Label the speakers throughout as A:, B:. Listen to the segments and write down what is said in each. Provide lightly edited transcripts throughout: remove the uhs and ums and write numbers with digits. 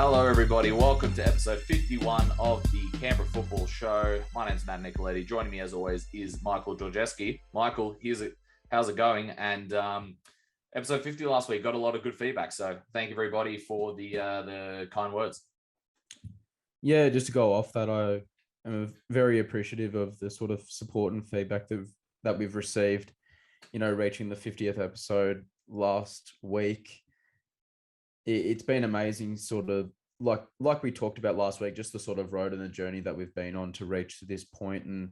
A: Hello, everybody. Welcome to episode 51 of the Canberra Football Show. My name's Matt Nicoletti. Joining me, as always, is Michael Georgeski. Michael, how's it going? And episode 50 last week got a lot of good feedback. So thank you, everybody, for the kind words.
B: Yeah, just to go off that, I am very appreciative of the sort of support and feedback that we've received. You know, reaching the 50th episode last week. It's been amazing, sort of like we talked about last week, just the sort of road and the journey that we've been on to reach to this point, and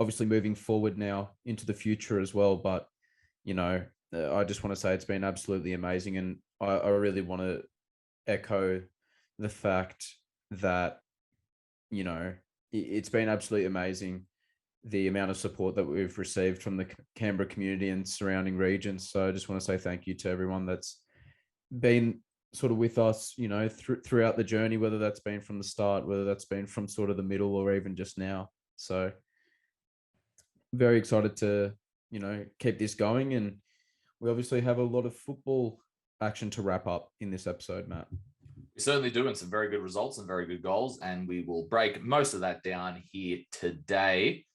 B: obviously moving forward now into the future as well. But, you know, I just want to say it's been absolutely amazing. And I really want to echo the fact that, you know, it's been absolutely amazing, the amount of support that we've received from the Canberra community and surrounding regions. So I just want to say thank you to everyone that's been sort of with us, you know, throughout the journey, whether that's been from the start, whether that's been from sort of the middle, or even just now. So very excited to, you know, keep this going. And we obviously have a lot of football action to wrap up in this episode, Matt.
A: We certainly do, and some very good results and very good goals, and we will break most of that down here today.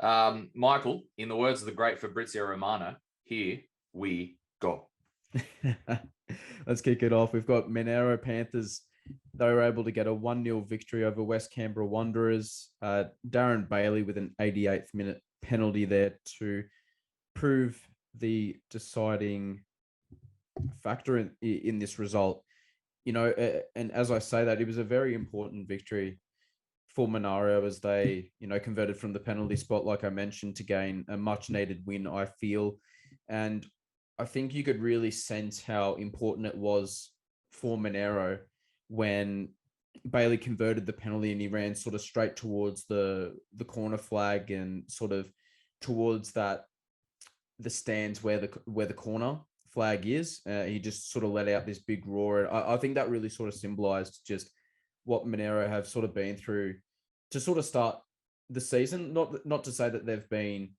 A: Michael, in the words of the great Fabrizio Romano, here we go.
B: Let's kick it off. We've got Monaro Panthers. They were able to get a 1-0 victory over West Canberra Wanderers. Darren Bailey with an 88th minute penalty there to prove the deciding factor in this result. You know, and as I say that, it was a very important victory for Monaro as they, you know, converted from the penalty spot, like I mentioned, to gain a much needed win, I feel. And I think you could really sense how important it was for Monaro when Bailey converted the penalty and he ran sort of straight towards the corner flag and sort of towards the stands where the corner flag is. He just sort of let out this big roar. I think that really sort of symbolized just what Monaro have sort of been through to sort of start the season. Not to say that they've been,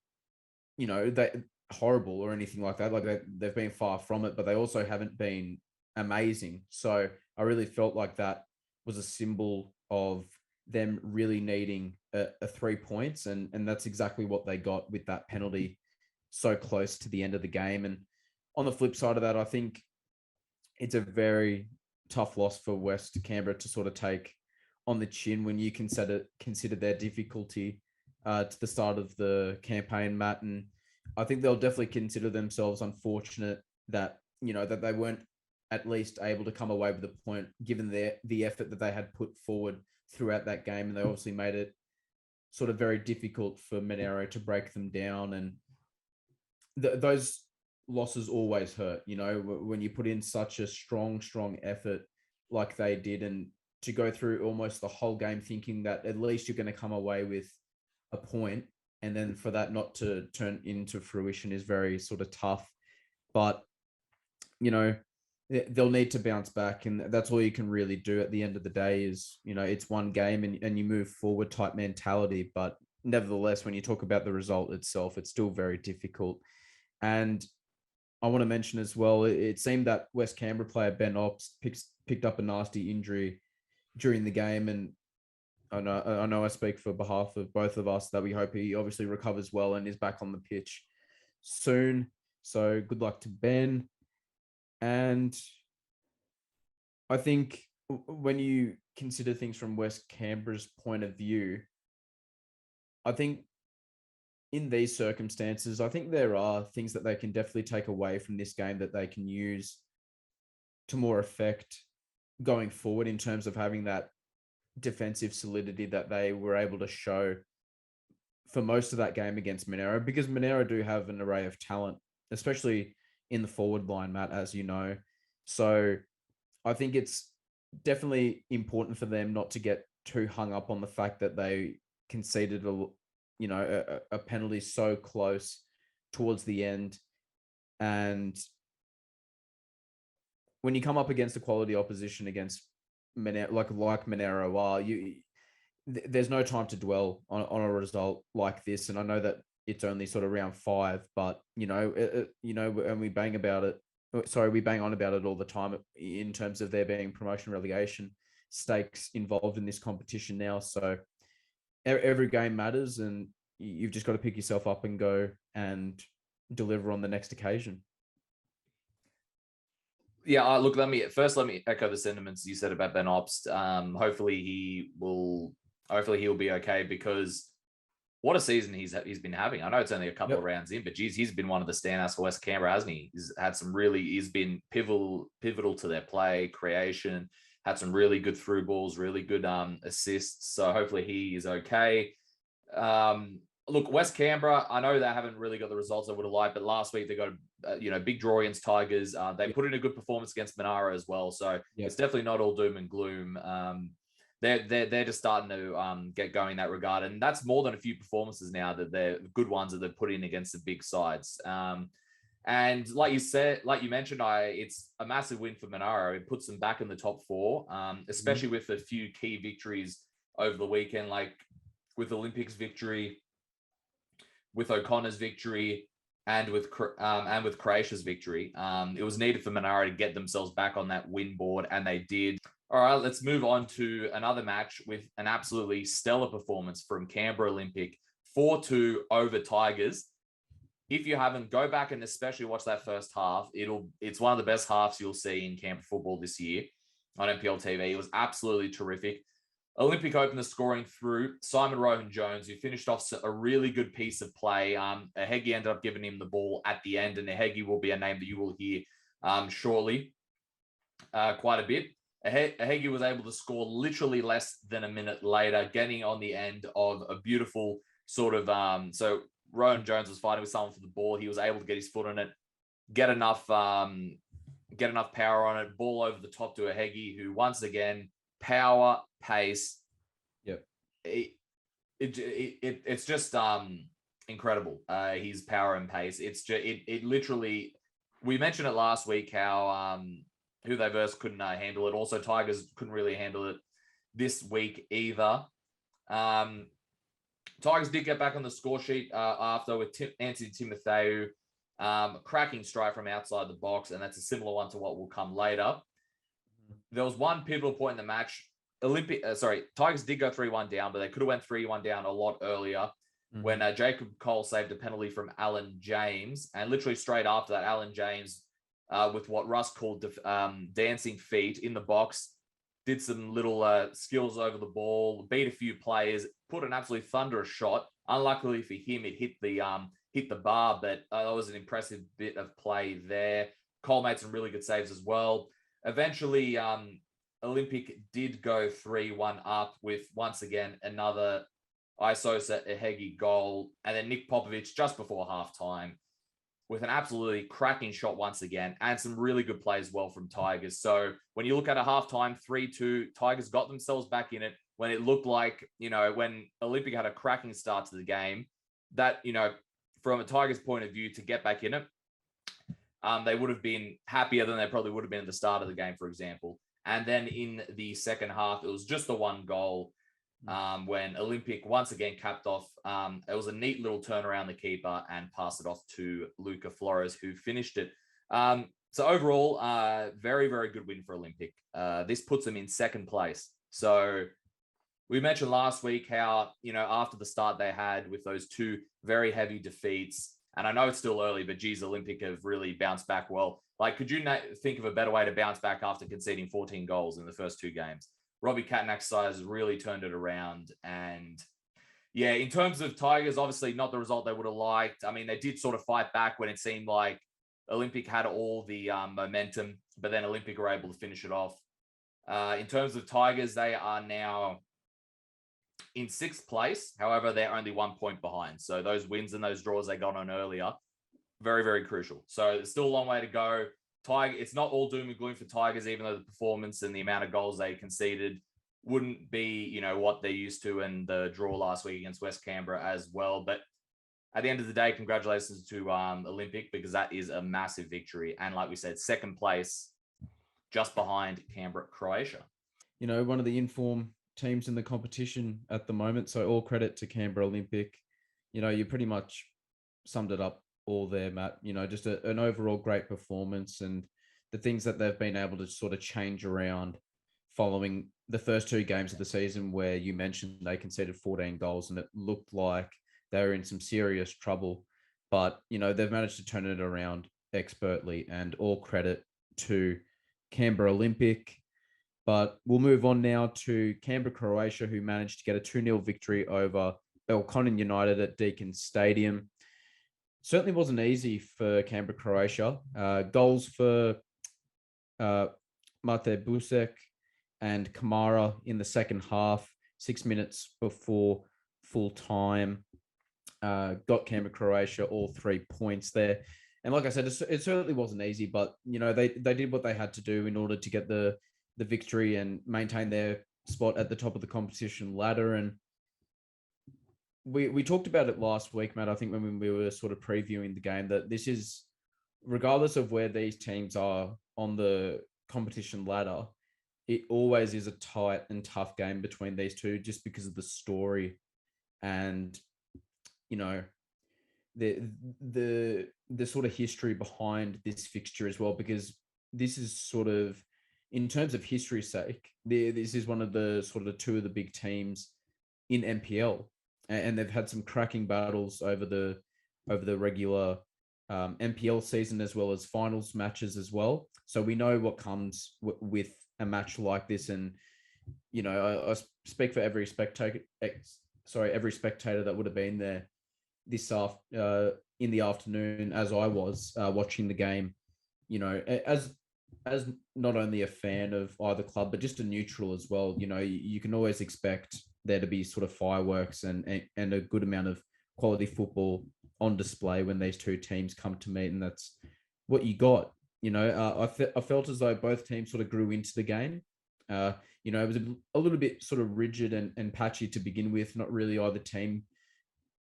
B: you know, that horrible or anything like that. Like they've been far from it, but they also haven't been amazing. So I really felt like that was a symbol of them really needing a 3 points, and that's exactly what they got with that penalty so close to the end of the game. And on the flip side of that, I think it's a very tough loss for West Canberra to sort of take on the chin when you consider their difficulty to the start of the campaign, Matt. And I think they'll definitely consider themselves unfortunate that, you know, that they weren't at least able to come away with a point, given the effort that they had put forward throughout that game. And they obviously made it sort of very difficult for Monaro to break them down. And those losses always hurt, you know, when you put in such a strong effort like they did, and to go through almost the whole game thinking that at least you're going to come away with a point, and then for that not to turn into fruition is very sort of tough. But, you know, they'll need to bounce back, and that's all you can really do at the end of the day is, you know, it's one game and you move forward type mentality. But nevertheless, when you talk about the result itself, it's still very difficult. And I want to mention as well, it seemed that West Canberra player Ben Ops picked up a nasty injury during the game. And I know I speak for behalf of both of us that we hope he obviously recovers well and is back on the pitch soon. So good luck to Ben. And I think when you consider things from West Canberra's point of view, I think in these circumstances, I think there are things that they can definitely take away from this game that they can use to more effect going forward in terms of having that defensive solidity that they were able to show for most of that game against Monaro, because Monaro do have an array of talent, especially in the forward line, Matt, as you know. So I think it's definitely important for them not to get too hung up on the fact that they conceded a penalty so close towards the end. And when you come up against a quality opposition against like Monaro are, there's no time to dwell on a result like this. And I know that it's only sort of round 5, but and we bang about it sorry, we bang on about it all the time in terms of there being promotion relegation stakes involved in this competition now. So every game matters, and you've just got to pick yourself up and go and deliver on the next occasion.
A: Yeah, look, let me echo the sentiments you said about Ben Obst. Hopefully he'll be okay, because what a season he's been having. I know it's only a couple of rounds in, but geez, he's been one of the standouts for West Canberra, hasn't he? He's been pivotal to their play, creation, had some really good through balls, really good assists. So hopefully he is okay. Look, West Canberra, I know they haven't really got the results I would have liked, but last week they got a big draw against Tigers. They put in a good performance against Monaro as well. So it's definitely not all doom and gloom. They're just starting to get going in that regard, and that's more than a few performances now that they're good ones that they've put in against the big sides. And like you mentioned, it's a massive win for Monaro. It puts them back in the top four, especially with a few key victories over the weekend, like with Olympics victory, with O'Connor's victory, and with Croatia's victory. It was needed for Monaro to get themselves back on that win board, and they did. All right, let's move on to another match with an absolutely stellar performance from Canberra Olympic, 4-2 over Tigers. If you haven't, go back and especially watch that first half. It's one of the best halves you'll see in Canberra football this year on NPL TV. It was absolutely terrific. Olympic opened the scoring through Simon Rohan-Jones, who finished off a really good piece of play. Ahegi ended up giving him the ball at the end, and Ahegi will be a name that you will hear shortly quite a bit. Ahegi was able to score literally less than a minute later, getting on the end of a beautiful sort of so Rohan-Jones was fighting with someone for the ball. He was able to get his foot on it, get enough power on it, ball over the top to Ahegi, who once again, power, pace.
B: Yep.
A: It's just incredible. His power and pace. It literally, we mentioned it last week how who they versed couldn't handle it. Also, Tigers couldn't really handle it this week either. Tigers did get back on the score sheet after with Anthony Timotheu, cracking strike from outside the box, and that's a similar one to what will come later. There was one pivotal point in the match. Tigers did go 3-1 down, but they could have went 3-1 down a lot earlier when Jacob Cole saved a penalty from Alan James, and literally straight after that, Alan James, with what Russ called dancing feet in the box, did some little skills over the ball, beat a few players, put an absolutely thunderous shot. Unluckily for him, it hit the bar, but that was an impressive bit of play there. Cole made some really good saves as well. Eventually, Olympic did go 3-1 up with, once again, another Isosa Ahegi goal, and then Nick Popovic just before halftime with an absolutely cracking shot once again, and some really good play as well from Tigers. So when you look at a halftime 3-2, Tigers got themselves back in it when it looked like, when Olympic had a cracking start to the game, that, from a Tigers point of view, to get back in it, they would have been happier than they probably would have been at the start of the game, for example. And then in the second half, it was just the one goal when Olympic once again capped off. It was a neat little turn around the keeper and passed it off to Luca Flores, who finished it. So overall, very, very good win for Olympic. This puts them in second place. So we mentioned last week how, after the start they had with those two very heavy defeats, and I know it's still early, but geez, Olympic have really bounced back well. Like, could you think of a better way to bounce back after conceding 14 goals in the first two games? Robbie Katnack's side has really turned it around. And yeah, in terms of Tigers, obviously not the result they would have liked. I mean, they did sort of fight back when it seemed like Olympic had all the momentum, but then Olympic were able to finish it off. In terms of Tigers, they are now in sixth place. However, they're only 1 point behind. So those wins and those draws they got on earlier, very, very crucial. So it's still a long way to go. It's not all doom and gloom for Tigers, even though the performance and the amount of goals they conceded wouldn't be, what they're used to, and the draw last week against West Canberra as well. But at the end of the day, congratulations to Olympic, because that is a massive victory. And like we said, second place, just behind Canberra, Croatia.
B: One of the informed teams in the competition at the moment. So all credit to Canberra Olympic. You pretty much summed it up all there, Matt. Just an overall great performance, and the things that they've been able to sort of change around following the first two games of the season, where you mentioned they conceded 14 goals and it looked like they were in some serious trouble. But, they've managed to turn it around expertly, and all credit to Canberra Olympic. But we'll move on now to Canberra, Croatia, who managed to get a 2-0 victory over Belconnen United at Deakin Stadium. Certainly wasn't easy for Canberra, Croatia. Goals for Mate Busek and Kamara in the second half, 6 minutes before full time. Got Canberra, Croatia all 3 points there. And like I said, it certainly wasn't easy, but, they did what they had to do in order to get the victory and maintain their spot at the top of the competition ladder. And we talked about it last week, Matt, I think when we were sort of previewing the game, that this is, regardless of where these teams are on the competition ladder, it always is a tight and tough game between these two, just because of the story and, the sort of history behind this fixture as well, because this is sort of, in terms of history's sake, this is one of the sort of two of the big teams in NPL, and they've had some cracking battles over the regular NPL season, as well as finals matches as well. So we know what comes with a match like this, and I speak for every spectator that would have been there this in the afternoon, as I was watching the game. As not only a fan of either club, but just a neutral as well. You can always expect there to be sort of fireworks and a good amount of quality football on display when these two teams come to meet, and that's what you got. I felt as though both teams sort of grew into the game. It was a little bit sort of rigid and patchy to begin with, not really either team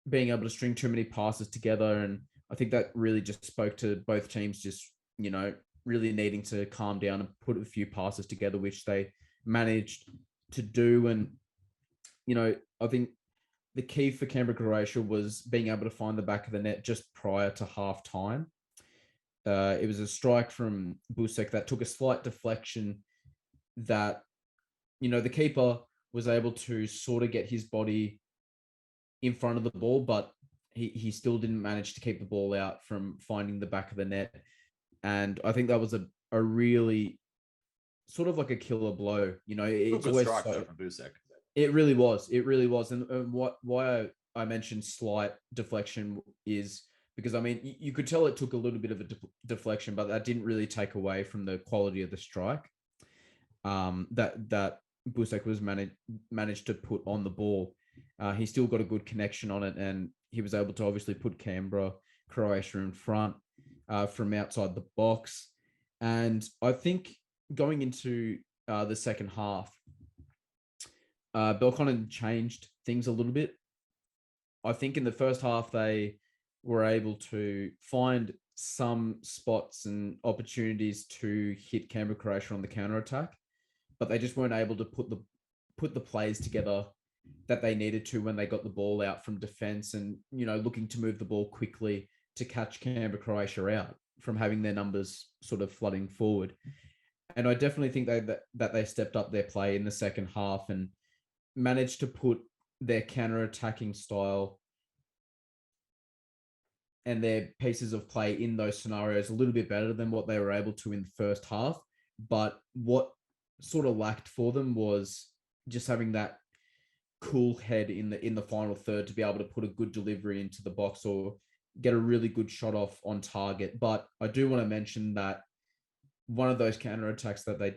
B: being able to string too many passes together. And I think that really just spoke to both teams just, really needing to calm down and put a few passes together, which they managed to do. And, I think the key for Canberra, Croatia was being able to find the back of the net just prior to half time. It was a strike from Busek that took a slight deflection that, the keeper was able to sort of get his body in front of the ball, but he still didn't manage to keep the ball out from finding the back of the net. And I think that was a really sort of like a killer blow. It's
A: good
B: always
A: strike though from Busek.
B: It really was. It really was. And why I mentioned slight deflection is because, you could tell it took a little bit of a deflection, but that didn't really take away from the quality of the strike that Busek was managed to put on the ball. He still got a good connection on it, and he was able to obviously put Canberra, Croatia in front from outside the box. And I think going into the second half, Belconnen changed things a little bit. I think in the first half, they were able to find some spots and opportunities to hit Canberra, Croatia on the counter-attack, but they just weren't able to put the plays together that they needed to when they got the ball out from defense and, looking to move the ball quickly to catch Canberra, Croatia out from having their numbers sort of flooding forward. And I definitely think that they stepped up their play in the second half and managed to put their counter-attacking style and their pieces of play in those scenarios a little bit better than what they were able to in the first half. But what sort of lacked for them was just having that cool head in the final third to be able to put a good delivery into the box or get a really good shot off on target. But I do want to mention that one of those counterattacks that they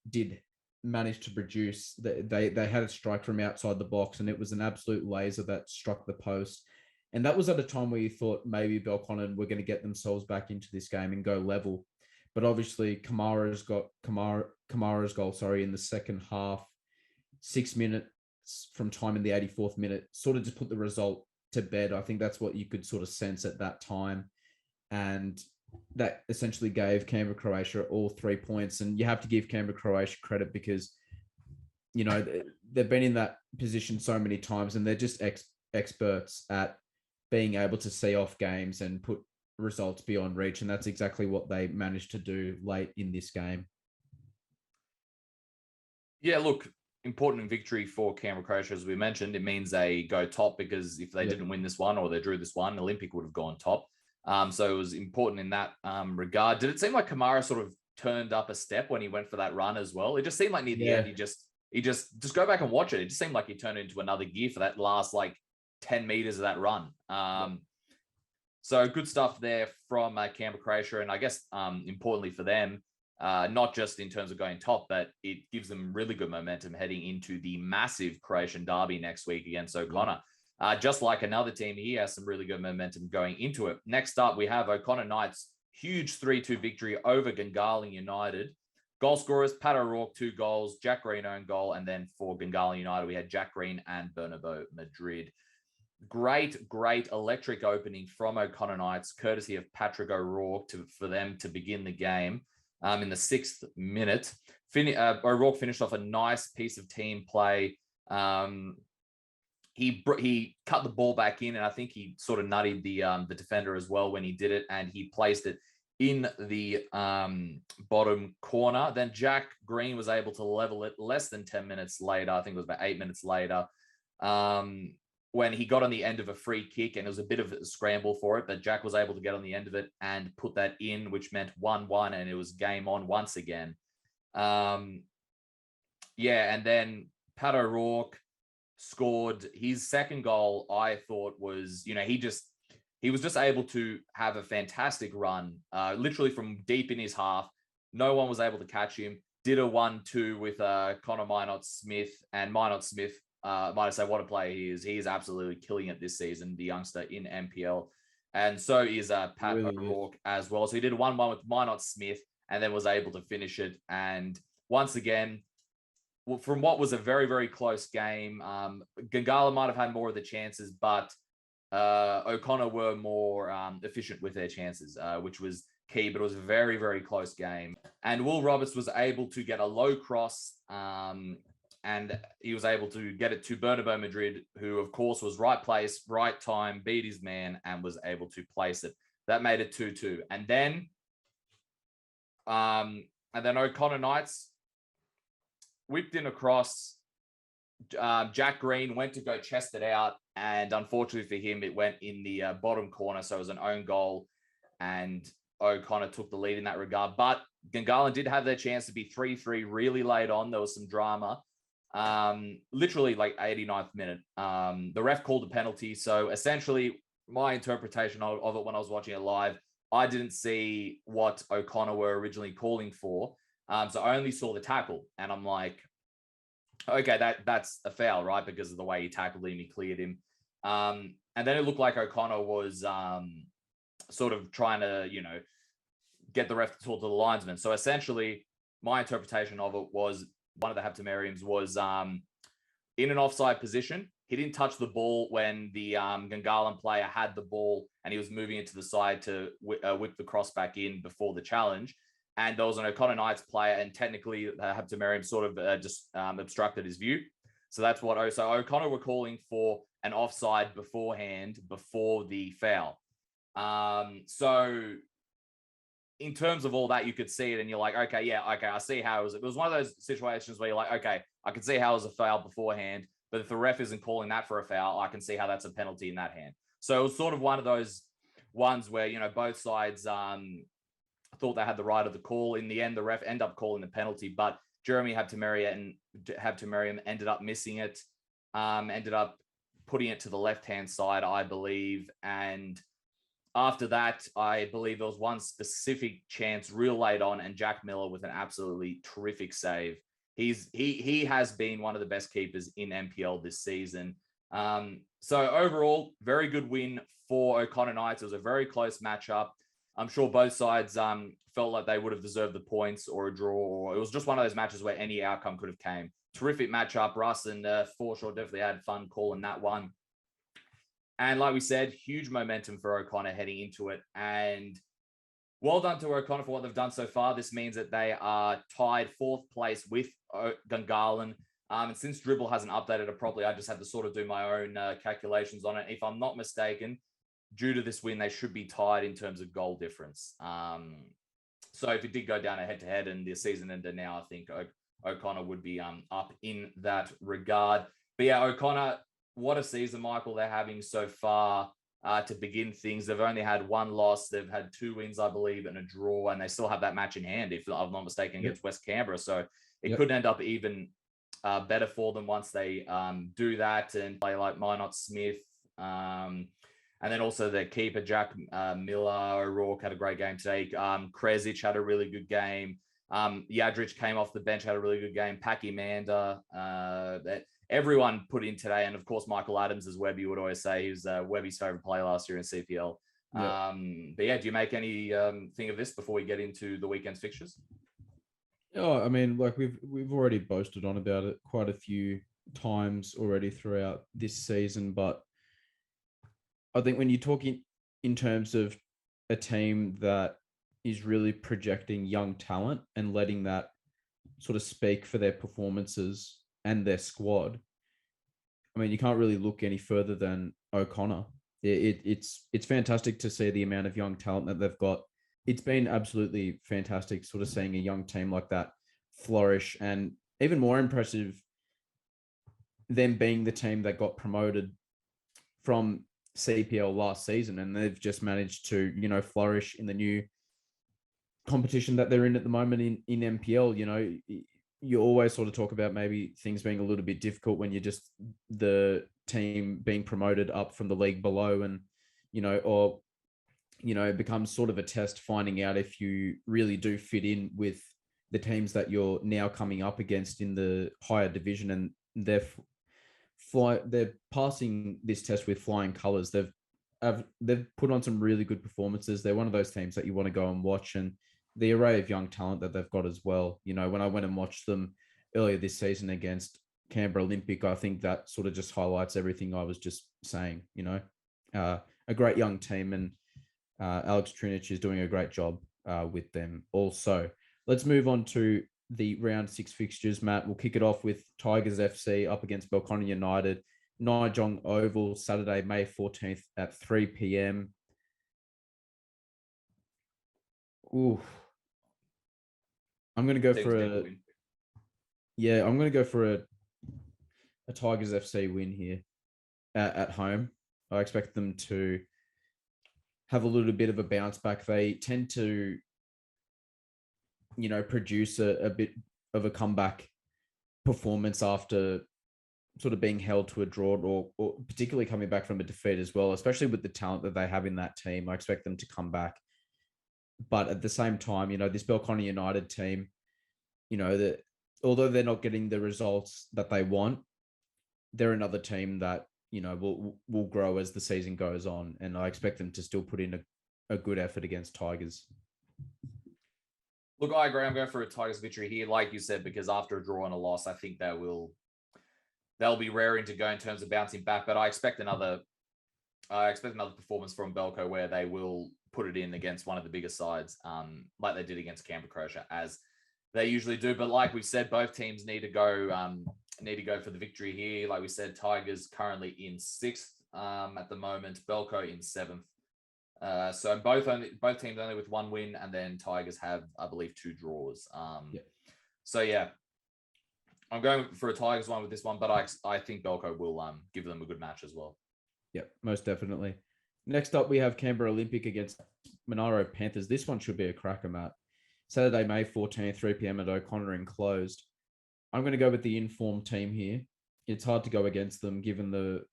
B: did manage to produce, they had a strike from outside the box, and it was an absolute laser that struck the post. And that was at a time where you thought maybe Belconnen were going to get themselves back into this game and go level. But obviously Kamara's goal, in the second half, 6 minutes from time in the 84th minute, sort of just put the result to bed. I think that's what you could sort of sense at that time. And that essentially gave Canberra, Croatia all 3 points. And you have to give Canberra, Croatia credit because, they've been in that position so many times, and they're just experts at being able to see off games and put results beyond reach. And that's exactly what they managed to do late in this game.
A: Yeah, look, important victory for Canberra Croatia, as we mentioned. It means they go top, because if they didn't win this one or they drew this one, Olympic would have gone top. So it was important in that regard. Did it seem like Kamara sort of turned up a step when he went for that run as well? It just seemed like near the end, he just go back and watch it. It just seemed like he turned into another gear for that last 10 meters of that run. So good stuff there from Canberra Croatia. And I guess importantly for them, not just in terms of going top, but it gives them really good momentum heading into the massive Croatian derby next week against O'Connor. Just like another team, he has some really good momentum going into it. Next up, we have O'Connor Knights' huge 3-2 victory over Gungahlin United. Goal scorers, Pat O'Rourke, 2 goals, Jack Green own goal, and then for Gungahlin United, we had Jack Green and Bernabeu Madrid. Great electric opening from O'Connor Knights, courtesy of Patrick O'Rourke for them to begin the game. In the 6th minute, O'Rourke finished off a nice piece of team play. He cut the ball back in, and I think he sort of nutted the defender as well when he did it, and he placed it in the bottom corner. Then Jack Green was able to level it less than 10 minutes later. I think it was about 8 minutes later, when he got on the end of a free kick, and it was a bit of a scramble for it, but Jack was able to get on the end of it and put that in, which meant 1-1, and it was game on once again. And then Pat O'Rourke scored his second goal. I thought was, he was just able to have a fantastic run, literally from deep in his half. No one was able to catch him. Did a 1-2 with Connor Minot-Smith, and Minot-Smith, might I say, what a player he is. He is absolutely killing it this season, the youngster in NPL. And so is Pat O'Rourke as well. So he did a 1-1 with Minot-Smith and then was able to finish it. And once again, from what was a very, very close game, Gungahlin might have had more of the chances, but O'Connor were more efficient with their chances, which was key, but it was a very, very close game. And Will Roberts was able to get a low cross, and he was able to get it to Bernabeu Madrid, who, of course, was right place, right time, beat his man, and was able to place it. That made it 2-2. And then O'Connor Knights whipped in across. Jack Green went to go chest it out, and unfortunately for him, it went in the bottom corner, so it was an own goal, and O'Connor took the lead in that regard. But Gungahlin did have their chance to be 3-3 really late on. There was some drama. Literally 89th minute. The ref called a penalty. So essentially, my interpretation of it when I was watching it live, I didn't see what O'Connor were originally calling for. So I only saw the tackle, and I'm like, okay, that's a foul, right? Because of the way he tackled him, he cleared him. And then it looked like O'Connor was sort of trying to, get the ref to talk to the linesman. So essentially, my interpretation of it was one of the Habtemarians was in an offside position. He didn't touch the ball when the Gungahlin player had the ball, and he was moving it to the side to whip the cross back in before the challenge. And there was an O'Connor Knights player, and technically Habtemarian sort of just obstructed his view. So that's what so O'Connor were calling for an offside beforehand, before the foul. So in terms of all that, you could see it, and you're like, okay, I see how it was one of those situations where you're like, okay, I can see how it was a foul beforehand, but if the ref isn't calling that for a foul, I can see how that's a penalty in that hand. So it was sort of one of those ones where, both sides thought they had the right of the call. In the end, the ref ended up calling the penalty, but Jeremy Habtemarian ended up missing it, ended up putting it to the left-hand side, I believe, and after that, I believe there was one specific chance real late on, and Jack Miller with an absolutely terrific save. He has been one of the best keepers in NPL this season. So overall, very good win for O'Connor Knights. It was a very close matchup. I'm sure both sides felt like they would have deserved the points or a draw, or it was just one of those matches where any outcome could have came. Terrific matchup. Russ and Forshaw definitely had fun calling that one. And like we said, huge momentum for O'Connor heading into it. And well done to O'Connor for what they've done so far. This means that they are tied 4th place with Gungahlin. And since Dribble hasn't updated it properly, I just had to sort of do my own calculations on it. If I'm not mistaken, due to this win, they should be tied in terms of goal difference. So if it did go down a head-to-head and the season ended now, I think O'Connor would be up in that regard. But yeah, O'Connor, what a season, Michael, they're having so far to begin things. They've only had one loss. They've had 2 wins, I believe, and a draw, and they still have that match in hand, if I'm not mistaken, against West Canberra. So it could end up even better for them once they do that and play like Minot Smith. And then also their keeper, Jack Miller. O'Rourke had a great game today. Kresic had a really good game. Yadrich came off the bench, had a really good game. Packy Manda. Everyone put in today. And of course, Michael Adams, as Webby would always say, he was Webby's favorite player last year in CPL. But yeah, do you make any thing of this before we get into the weekend's fixtures?
B: Oh, I mean, like we've already boasted on about it quite a few times already throughout this season, but I think when you're talking in terms of a team that is really projecting young talent and letting that sort of speak for their performances and their squad, I mean, you can't really look any further than O'Connor. It's fantastic to see the amount of young talent that they've got. It's been absolutely fantastic sort of seeing a young team like that flourish, and even more impressive, them being the team that got promoted from CPL last season, and they've just managed to, flourish in the new competition that they're in at the moment in NPL. You always sort of talk about maybe things being a little bit difficult when you're just the team being promoted up from the league below, and it becomes sort of a test finding out if you really do fit in with the teams that you're now coming up against in the higher division, and they're passing this test with flying colors. They've put on some really good performances. They're one of those teams that you want to go and watch, and the array of young talent that they've got as well. When I went and watched them earlier this season against Canberra Olympic, I think that sort of just highlights everything I was just saying. A great young team, and Alex Trinich is doing a great job with them also. Let's move on to the round 6 fixtures, Matt. We'll kick it off with Tigers FC up against Belconnen United, Nijong Oval, Saturday, May 14th at 3 p.m. Ooh. I'm going to go for a Tigers FC win here at home. I expect them to have a little bit of a bounce back. They tend to produce a bit of a comeback performance after sort of being held to a draw, or particularly coming back from a defeat as well, especially with the talent that they have in that team. I expect them to come back. But at the same time, this Belconnen United team, that although they're not getting the results that they want, they're another team that, will grow as the season goes on. And I expect them to still put in a good effort against Tigers.
A: Look, I agree. I'm going for a Tigers victory here, like you said, because after a draw and a loss, I think they'll be raring to go in terms of bouncing back. But I expect another performance from Belco where they will put it in against one of the biggest sides, like they did against Canberra Croatia, as they usually do. But like we said, both teams need to go for the victory here. Like we said, Tigers currently in 6th at the moment, Belco in 7th. So both teams only with 1 win, and then Tigers have, I believe, 2 draws. So yeah, I'm going for a Tigers one with this one, but I think Belco will give them a good match as well.
B: Yep, most definitely. Next up, we have Canberra Olympic against Monaro Panthers. This one should be a cracker, Matt. Saturday, May 14th, 3 p.m. at O'Connor enclosed. I'm going to go with the informed team here. It's hard to go against them given the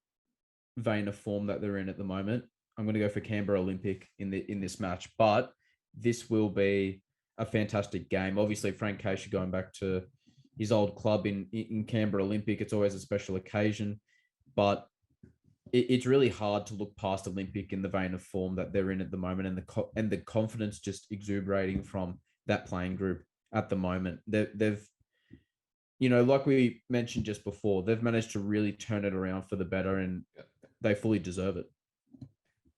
B: vein of form that they're in at the moment. I'm going to go for Canberra Olympic in this match, but this will be a fantastic game. Obviously, Frank Casey going back to his old club in Canberra Olympic. It's always a special occasion, but it's really hard to look past Olympic in the vein of form that they're in at the moment, and the confidence just exuberating from that playing group at the moment. They've like we mentioned just before, they've managed to really turn it around for the better, and they fully deserve it.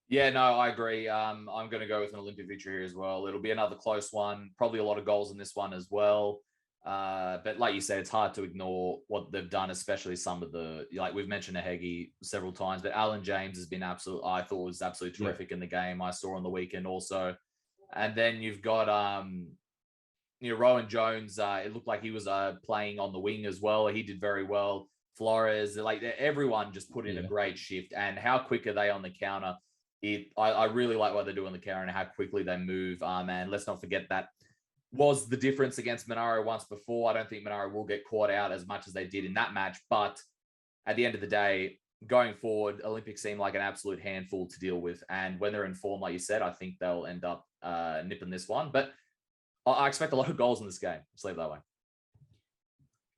A: Yeah, no, I agree. I'm going to go with an Olympic victory here as well. It'll be another close one, probably a lot of goals in this one as well. But like you said, it's hard to ignore what they've done, especially some of the, like we've mentioned Ahegi several times, but Alan James has been I thought was absolutely terrific in the game I saw on the weekend also. And then you've got, Rowan Jones. It looked like he was playing on the wing as well. He did very well. Flores, like everyone just put in a great shift. And how quick are they on the counter? I really like what they do on the counter and how quickly they move. And let's not forget that was the difference against Monaro once before. I don't think Monaro will get caught out as much as they did in that match. But at the end of the day, going forward, Olympics seem like an absolute handful to deal with. And when they're in form, like you said, I think they'll end up nipping this one. But I expect a lot of goals in this game. Let's leave it that way.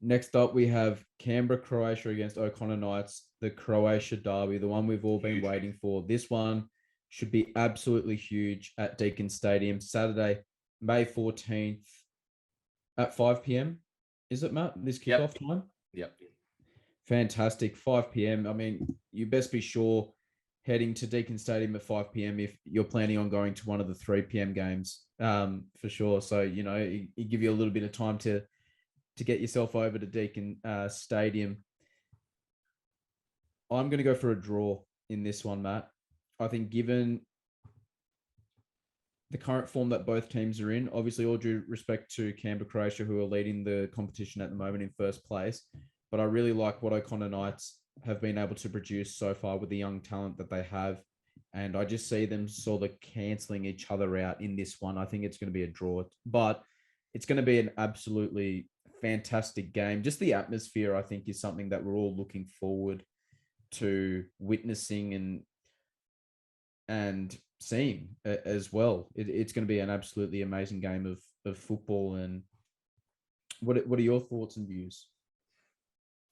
B: Next up, we have Canberra, Croatia against O'Connor Knights, the Croatia derby, the one we've all been waiting for. This one should be absolutely huge at Deakin Stadium, Saturday, May 14th at 5 p.m. Is it, Matt? This kickoff time?
A: Yep.
B: Fantastic. 5 p.m. I mean, you best be sure heading to Deakin Stadium at 5 p.m. if you're planning on going to one of the 3 p.m. games, for sure. So, it give you a little bit of time to get yourself over to Deakin Stadium. I'm going to go for a draw in this one, Matt. I think given the current form that both teams are in, obviously all due respect to Canberra, Croatia, who are leading the competition at the moment in first place, but I really like what O'Connor Knights have been able to produce so far with the young talent that they have. And I just see them sort of cancelling each other out in this one. I think it's going to be a draw, but it's going to be an absolutely fantastic game. Just the atmosphere, I think, is something that we're all looking forward to witnessing and seeing as well. It's going to be an absolutely amazing game of football. And what are your thoughts and views?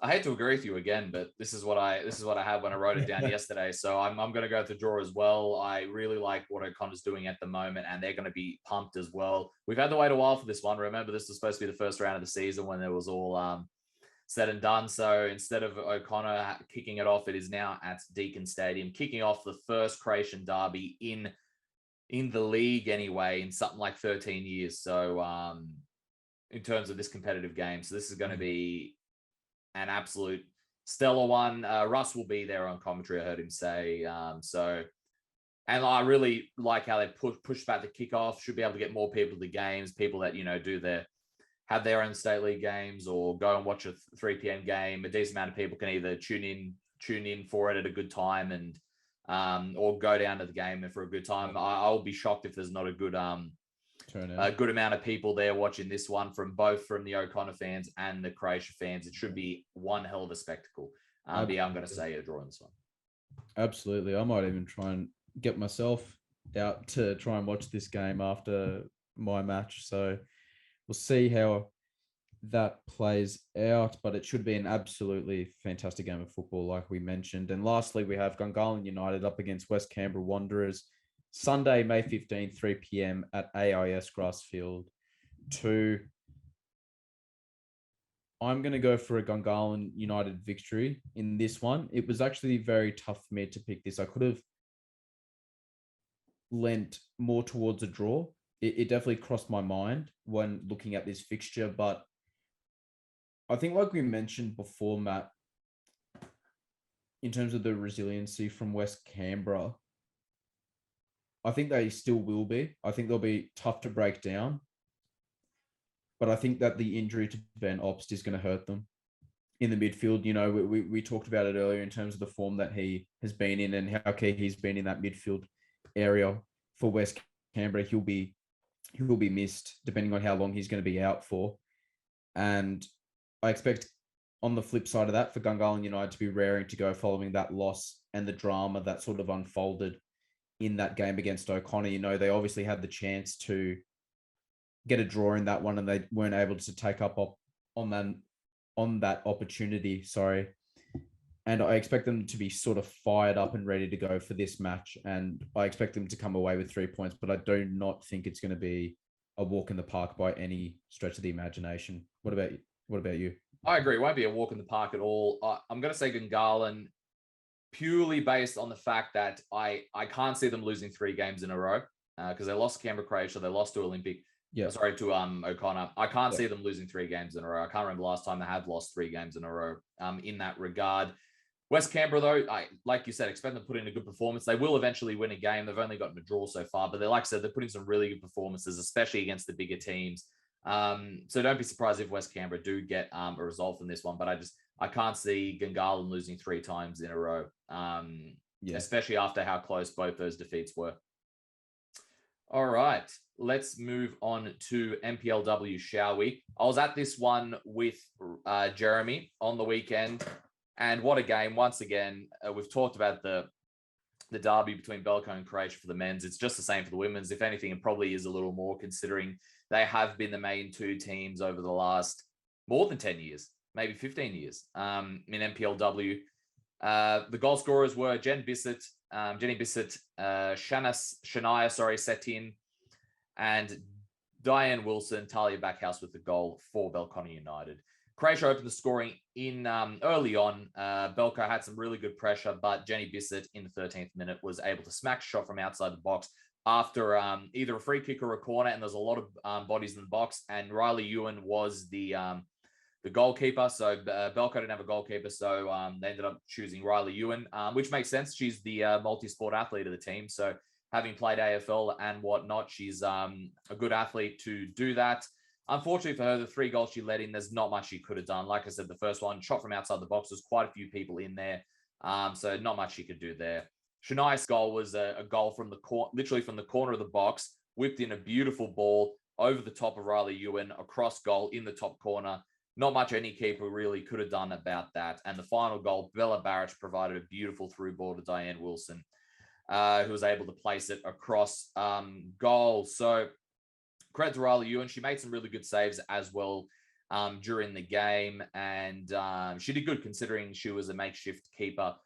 A: I hate to agree with you again, but this is what I had when I wrote it down yesterday. So I'm going to go with the draw as well. I really like what O'Connor's doing at the moment, and they're going to be pumped as well. We've had to wait a while for this one. Remember, this was supposed to be the first round of the season when it was all said and done. So instead of O'Connor kicking it off, it is now at Deakin Stadium, kicking off the first Croatian derby in the league anyway, in something like 13 years. So in terms of this competitive game, so this is going to be an absolute stellar one. Russ will be there on commentary, I heard him say. And I really like how they push back the kickoff. Should be able to get more people to games, people that have their own state league games or go and watch a 3 p.m. game. A decent amount of people can either tune in for it at a good time and or go down to the game and for a good time. I'll be shocked if there's not a good a good amount of people there watching this one from the O'Connor fans and the Croatia fans. It should be one hell of a spectacle. But yeah, I'm going to say a draw in this one.
B: Absolutely. I might even try and get myself out to try and watch this game after my match. So we'll see how that plays out, but it should be an absolutely fantastic game of football, like we mentioned. And lastly, we have Gungahlin United up against West Canberra Wanderers, Sunday, May 15th, 3 p.m. at AIS Grassfield 2. I'm going to go for a Gungahlin United victory in this one. It was actually very tough for me to pick this. I could have lent more towards a draw. It definitely crossed my mind when looking at this fixture, but I think like we mentioned before, Matt, in terms of the resiliency from West Canberra, I think they still will be. I think they'll be tough to break down, but I think that the injury to Ben Obst is going to hurt them in the midfield. We talked about it earlier in terms of the form that he has been in and how key he's been in that midfield area for West Canberra. He'll be missed depending on how long he's going to be out for. And I expect on the flip side of that for Gungahlin United to be raring to go following that loss and the drama that sort of unfolded in that game against O'Connor. They obviously had the chance to get a draw in that one and they weren't able to take up on that opportunity. Sorry. And I expect them to be sort of fired up and ready to go for this match. And I expect them to come away with 3 points, but I do not think it's going to be a walk in the park by any stretch of the imagination. What about you?
A: I agree. It won't be a walk in the park at all. I'm going to say Gungahlin purely based on the fact that I can't see them losing 3 games in a row because they lost to Canberra, Croatia. They lost to Olympic. Sorry, to O'Connor. I can't
B: Yeah.
A: see them losing 3 games in a row. I can't remember last time they have lost 3 games in a row. In that regard, West Canberra, though, like you said, expect them to put in a good performance. They will eventually win a game. They've only gotten a draw so far, but like I said, they're putting some really good performances, especially against the bigger teams. So don't be surprised if West Canberra do get a result from this one. But I can't see Gungahlin losing 3 times in a row, especially after how close both those defeats were. All right, let's move on to NPLW, shall we? I was at this one with Jeremy on the weekend, and what a game. Once again, we've talked about the derby between Belconnen and Croatia for the men's. It's just the same for the women's. If anything, it probably is a little more, considering they have been the main 2 teams over the last more than 10 years, maybe 15 years in NPLW. The goal scorers were Jenny Bissett, Shania, set in, and Diane Wilson, Talia Backhouse with the goal for Belconnen United. Croatia opened the scoring in early on. Belco had some really good pressure, but Jenny Bissett in the 13th minute was able to smack a shot from outside the box after either a free kick or a corner, and there's a lot of bodies in the box, and Riley Ewan was the goalkeeper. So Belco didn't have a goalkeeper, so they ended up choosing Riley Ewan, which makes sense. She's the multi-sport athlete of the team, so having played AFL and whatnot, she's a good athlete to do that. Unfortunately for her, the 3 goals she let in, there's not much she could have done. Like I said, the first one, shot from outside the box, there's quite a few people in there, so not much she could do there. Shania's goal was a goal from literally from the corner of the box, whipped in a beautiful ball over the top of Riley Ewan, across goal in the top corner. Not much any keeper really could have done about that. And the final goal, Bella Barrett provided a beautiful through ball to Diane Wilson, who was able to place it across goal. So credit to Riley Ewan. She made some really good saves as well during the game. And she did good considering she was a makeshift keeper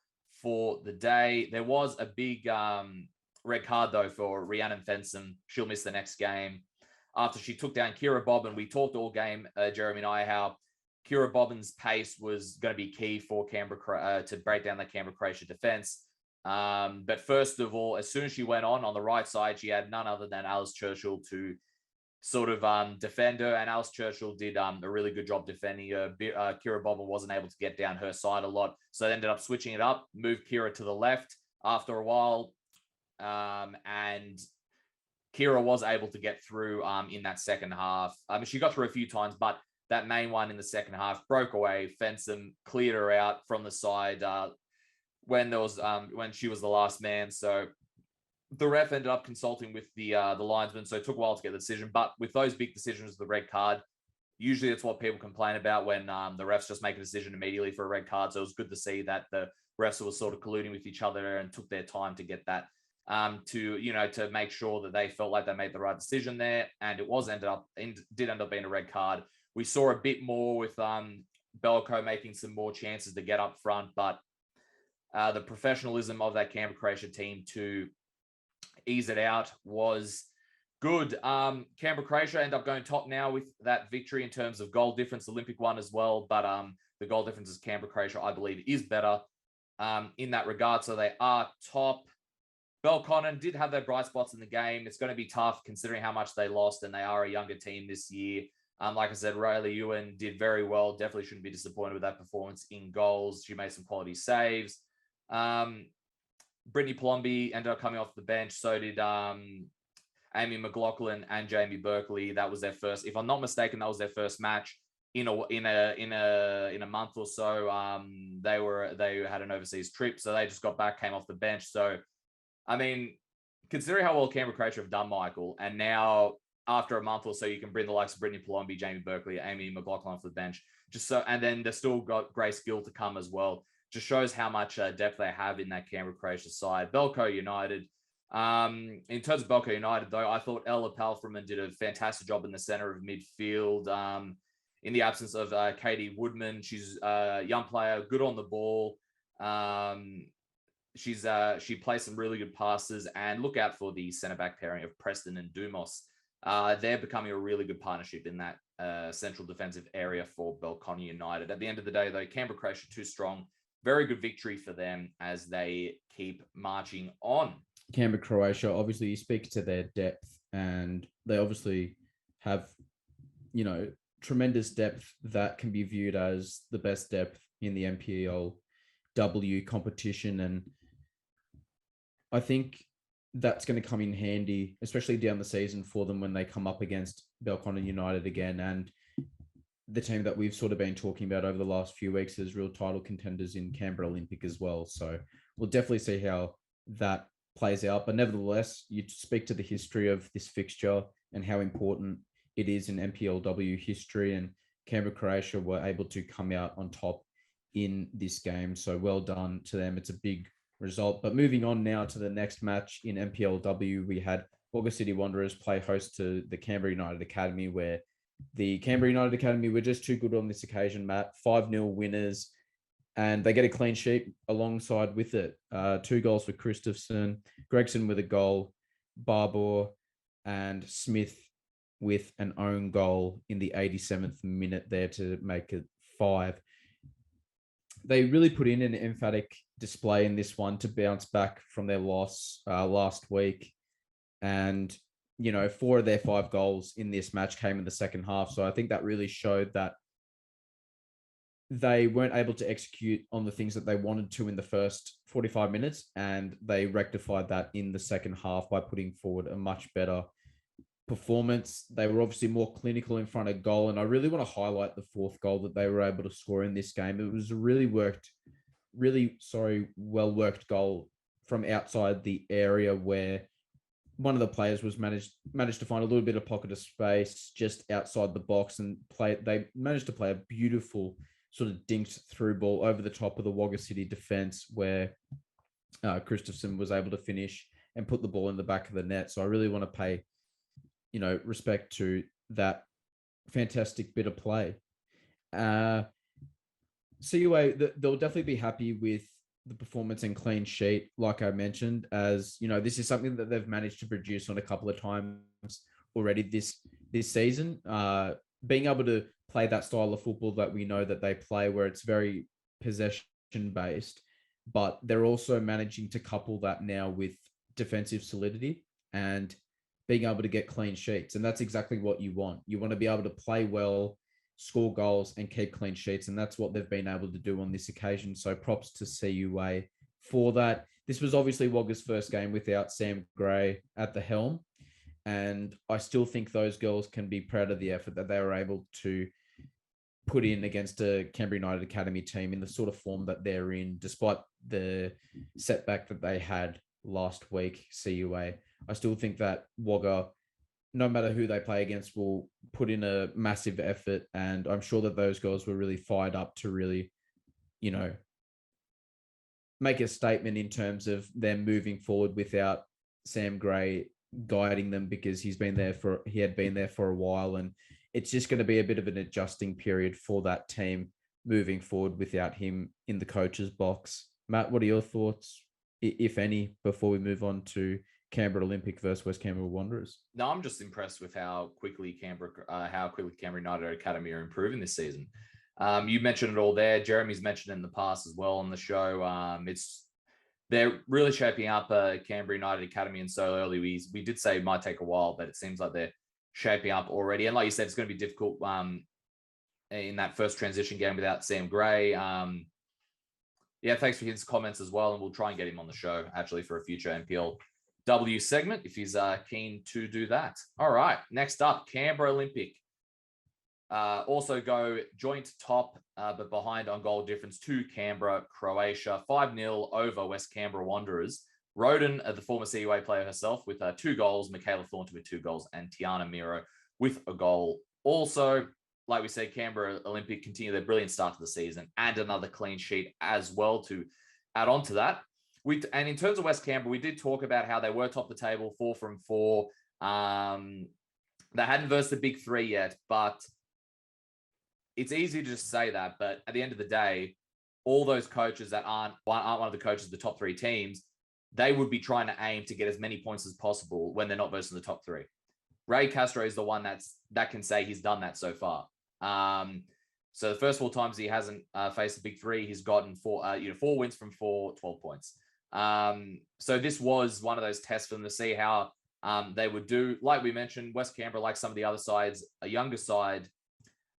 A: for the day. There was a big red card, though, for Rhiannon Fenson. She'll miss the next game after she took down Kira Bobbin. We talked all game, Jeremy and I, how Kira Bobbin's pace was going to be key for Canberra to break down the Canberra Croatia defense. But first of all, as soon as she went on the right side, she had none other than Alice Churchill to sort of defend her, and Alice Churchill did a really good job defending her. Kira Bobbin wasn't able to get down her side a lot, so they ended up switching it up, moved Kira to the left after a while, and Kira was able to get through in that second half. She got through a few times, but that main one in the second half broke away. Fenson cleared her out from the side when she was the last man. So the ref ended up consulting with the linesman, so it took a while to get the decision. But with those big decisions, the red card, usually it's what people complain about when the refs just make a decision immediately for a red card. So it was good to see that the refs were sort of colluding with each other and took their time to get that to make sure that they felt like they made the right decision there. And it did end up being a red card. We saw a bit more with Belco making some more chances to get up front, but the professionalism of that Canberra Croatia team to ease it out was good. Canberra Croatia end up going top now with that victory in terms of goal difference, Olympic one as well, but the goal difference is Canberra Croatia, I believe, is better in that regard, so they are top. Belconnen did have their bright spots in the game. It's going to be tough considering how much they lost, and they are a younger team this year. Like I said, Riley Ewan did very well. Definitely shouldn't be disappointed with that performance in goals. She made some quality saves. Brittany Palombi ended up coming off the bench. So did Amy McLaughlin and Jamie Berkeley. That was their first, if I'm not mistaken, that was their first match in a month or so. They had an overseas trip, so they just got back, came off the bench. So, I mean, considering how well Canberra Croatia have done, Michael, and now after a month or so, you can bring the likes of Brittany Palombi, Jamie Berkeley, Amy McLaughlin off the bench. And then they've still got Grace Gill to come as well. Just shows how much depth they have in that Canberra Croatia side. Belco United. In terms of Belco United, though, I thought Ella Palfreman did a fantastic job in the center of midfield. In the absence of Katie Woodman, she's a young player, good on the ball. She plays some really good passes, and look out for the centre back pairing of Preston and Dumos. They're becoming a really good partnership in that central defensive area for Belconnen United. At the end of the day, though, Canberra Croatia too strong. Very good victory for them as they keep marching on.
B: Canberra Croatia, obviously, you speak to their depth, and they obviously have, tremendous depth that can be viewed as the best depth in the NPLW competition. And I think that's going to come in handy, especially down the season for them when they come up against Belconnen United again, and the team that we've sort of been talking about over the last few weeks as real title contenders in Canberra Olympic as well. So we'll definitely see how that plays out. But nevertheless, you speak to the history of this fixture and how important it is in NPLW history, and Canberra Croatia were able to come out on top in this game. So well done to them. It's a big result. But moving on now to the next match in NPLW, we had Wagga City Wanderers play host to the Canberra United Academy, where the Canberra United Academy were just too good on this occasion, Matt. 5-0 winners, and they get a clean sheet alongside with it. 2 goals for Christopherson, Gregson with a goal, Barbour, and Smith with an own goal in the 87th minute there to make it 5. They really put in an emphatic display in this one to bounce back from their loss last week. And 4 of their 5 goals in this match came in the second half. So I think that really showed that they weren't able to execute on the things that they wanted to in the first 45 minutes. And they rectified that in the second half by putting forward a much better performance. They were obviously more clinical in front of goal. And I really want to highlight the 4th goal that they were able to score in this game. It was a well worked goal from outside the area, where one of the players was managed to find a little bit of pocket of space just outside the box, and they managed to play a beautiful sort of dinked through ball over the top of the Wagga City defense, where Christopherson was able to finish and put the ball in the back of the net. So I really want to pay, respect to that fantastic bit of play. CUA, they'll definitely be happy with the performance and clean sheet, like I mentioned, as this is something that they've managed to produce on a couple of times already this season. Being able to play that style of football that we know that they play, where it's very possession based, but they're also managing to couple that now with defensive solidity and being able to get clean sheets. And that's exactly what you want. You want to be able to play well, score goals, and keep clean sheets. And that's what they've been able to do on this occasion. So props to CUA for that. This was obviously Wagga's first game without Sam Gray at the helm. And I still think those girls can be proud of the effort that they were able to put in against a Canberra United Academy team in the sort of form that they're in, despite the setback that they had last week, CUA. I still think that Wagga, no matter who they play against, will put in a massive effort. And I'm sure that those girls were really fired up to really, make a statement in terms of them moving forward without Sam Gray guiding them, because he had been there for a while. And it's just going to be a bit of an adjusting period for that team moving forward without him in the coach's box. Matt, what are your thoughts, if any, before we move on to Canberra Olympic versus West Canberra Wanderers?
A: No, I'm just impressed with how quickly Canberra United Academy are improving this season. You mentioned it all there. Jeremy's mentioned it in the past as well on the show. They're really shaping up Canberra United Academy, and so early. We did say it might take a while, but it seems like they're shaping up already. And like you said, it's going to be difficult in that first transition game without Sam Gray. Thanks for his comments as well, and we'll try and get him on the show actually for a future NPLW segment if he's keen to do that. All right, next up, Canberra Olympic. Also go joint top, but behind on goal difference to Canberra, Croatia, 5-0 over West Canberra Wanderers. Roden, the former CUA player herself, with 2 goals, Michaela Thornton with 2 goals, and Tiana Miro with a goal. Also, like we said, Canberra Olympic continue their brilliant start to the season and another clean sheet as well to add on to that. And in terms of West Canberra, we did talk about how they were top of the table, 4 from 4. They hadn't versed the big 3 yet, but it's easy to just say that. But at the end of the day, all those coaches that aren't one of the coaches of the top 3 teams, they would be trying to aim to get as many points as possible when they're not versing the top 3. Ray Castro is the one that can say he's done that so far. So the first 4 times he hasn't faced the big 3, he's gotten 4 wins from 4, 12 points. So this was one of those tests for them to see how They would do, like we mentioned, West Canberra, like some of the other sides, a younger side.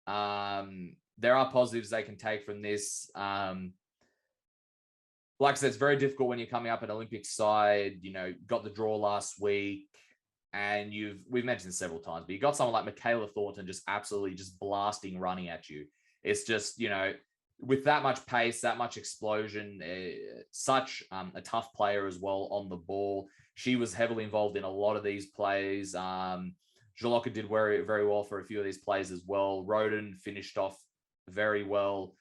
A: There are positives they can take from this. Like I said, it's very difficult when you're coming up an Olympic side. Got the draw last week, and we've mentioned this several times, but you got someone like Michaela Thornton just absolutely just blasting, running at you. It's just, with that much pace, that much explosion, such a tough player as well on the ball. She was heavily involved in a lot of these plays. Jaloka did very, very well for a few of these plays as well. Roden finished off very well.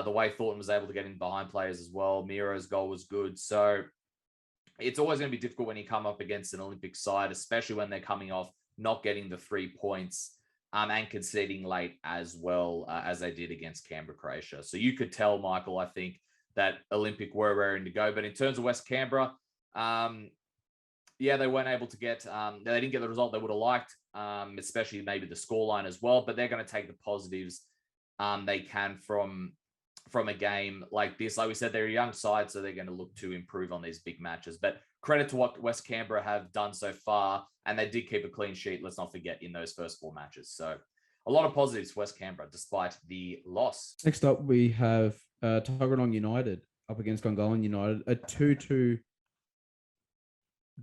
A: The way Thornton was able to get in behind players as well. Miro's goal was good. So it's always going to be difficult when you come up against an Olympic side, especially when they're coming off not getting the 3 points and conceding late as well, as they did against Canberra, Croatia. So you could tell, Michael, I think, that Olympic were raring to go. But in terms of West Canberra, they weren't able to get, they didn't get the result they would have liked, especially maybe the scoreline as well. But they're going to take the positives they can from a game like this. Like we said, they're a young side, so they're going to look to improve on these big matches. But credit to what West Canberra have done so far, and they did keep a clean sheet, let's not forget, in those first 4 matches. So a lot of positives for West Canberra, despite the loss.
B: Next up, we have Tuggeranong United up against Gungahlin United. A 2-2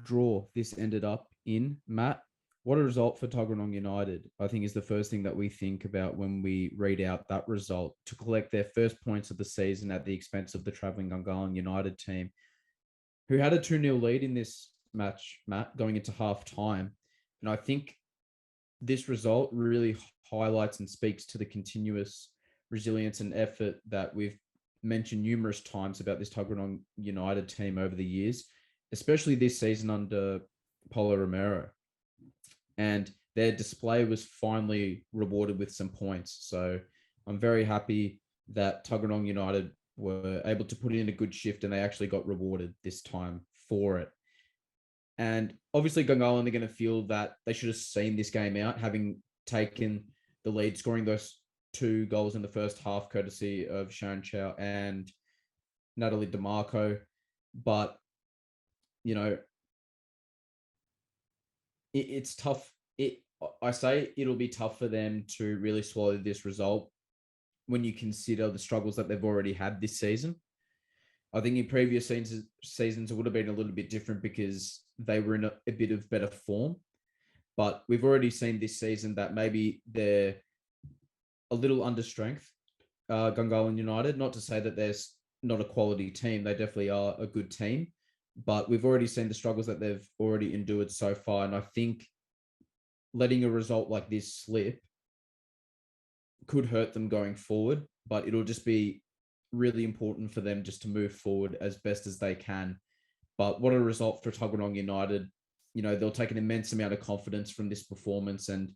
B: draw this ended up in. Matt, what a result for Tuggeranong United, I think, is the first thing that we think about when we read out that result, to collect their first points of the season at the expense of the travelling Gungahlin United team, who had a 2-0 lead in this match, Matt, going into half-time. And I think this result really highlights and speaks to the continuous resilience and effort that we've mentioned numerous times about this Tuggeranong United team over the years, especially this season under Paulo Romero. And their display was finally rewarded with some points. So I'm very happy that Tuggeranong United were able to put in a good shift, and they actually got rewarded this time for it. And obviously Gungahlin are going to feel that they should have seen this game out, having taken the lead, scoring those 2 goals in the first half, courtesy of Sharon Chow and Natalie DeMarco. But, it's tough. I say it'll be tough for them to really swallow this result when you consider the struggles that they've already had this season. I think in previous seasons it would have been a little bit different because they were in a bit of better form. But we've already seen this season that maybe they're a little under strength, Gungahlin United. Not to say that there's not a quality team. They definitely are a good team. But we've already seen the struggles that they've already endured so far. And I think letting a result like this slip could hurt them going forward, but it'll just be really important for them just to move forward as best as they can. But what a result for Tuggeranong United. They'll take an immense amount of confidence from this performance, and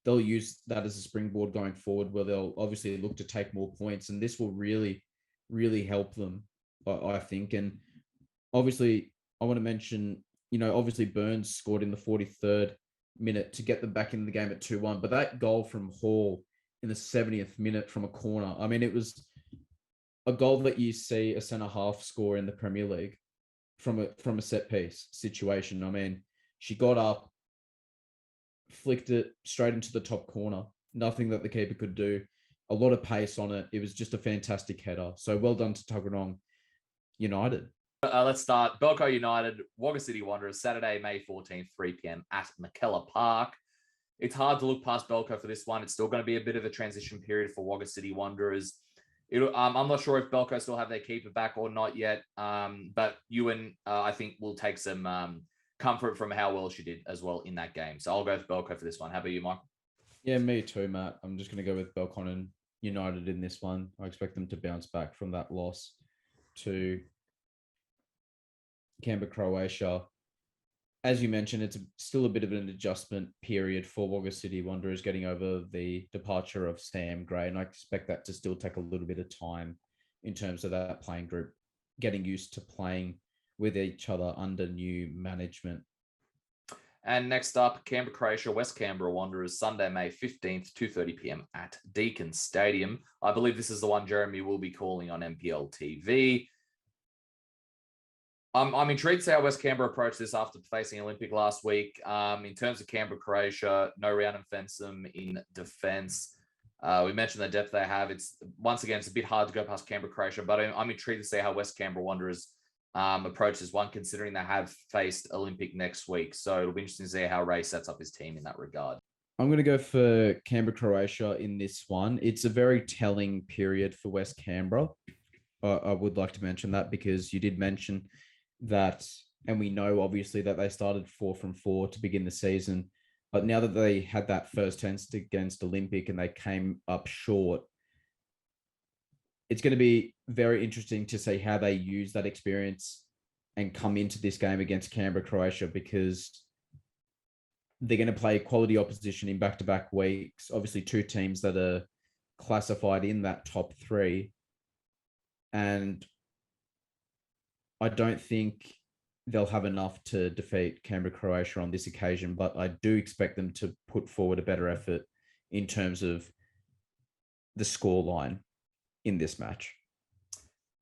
B: they'll use that as a springboard going forward, where they'll obviously look to take more points. And this will really, really help them, I think. And obviously, I want to mention, obviously Burns scored in the 43rd minute to get them back in the game at 2-1. But that goal from Hall in the 70th minute from a corner, I mean, it was a goal that you see a centre-half score in the Premier League from a set-piece situation. I mean, she got up, flicked it straight into the top corner. Nothing that the keeper could do. A lot of pace on it. It was just a fantastic header. So well done to Tuggeranong United.
A: Let's start. Belco United, Wagga City Wanderers, Saturday, May 14th, 3 p.m. at McKellar Park. It's hard to look past Belco for this one. It's still going to be a bit of a transition period for Wagga City Wanderers. I'm not sure if Belco still have their keeper back or not yet, but Ewan, I think, will take some comfort from how well she did as well in that game. So I'll go with Belco for this one. How about you, Michael?
B: Yeah, me too, Matt. I'm just going to go with Belconnen United in this one. I expect them to bounce back from that loss to Canberra, Croatia. As you mentioned, it's still a bit of an adjustment period for Wagga City Wanderers getting over the departure of Sam Gray, and I expect that to still take a little bit of time in terms of that playing group getting used to playing with each other under new management.
A: And next up, Canberra, Croatia, West Canberra Wanderers, Sunday, May 15th, 2:30 p.m. at Deakin Stadium. I believe this is the one Jeremy will be calling on NPL TV. I'm intrigued to see how West Canberra approach this after facing Olympic last week. In terms of Canberra, Croatia, no round and Fensom in defence. We mentioned the depth they have. It's a bit hard to go past Canberra, Croatia, but I'm intrigued to see how West Canberra Wanderers approach this one, considering they have faced Olympic next week. So it'll be interesting to see how Ray sets up his team in that regard.
B: I'm going to go for Canberra, Croatia in this one. It's a very telling period for West Canberra. I would like to mention that because you did mention that, and we know obviously that they started 4 from 4 to begin the season, but now that they had that first test against Olympic and they came up short, it's going to be very interesting to see how they use that experience and come into this game against Canberra, Croatia, because they're going to play quality opposition in back-to-back weeks. Obviously, 2 teams that are classified in that top 3. And I don't think they'll have enough to defeat Canberra, Croatia on this occasion, but I do expect them to put forward a better effort in terms of the scoreline in this match.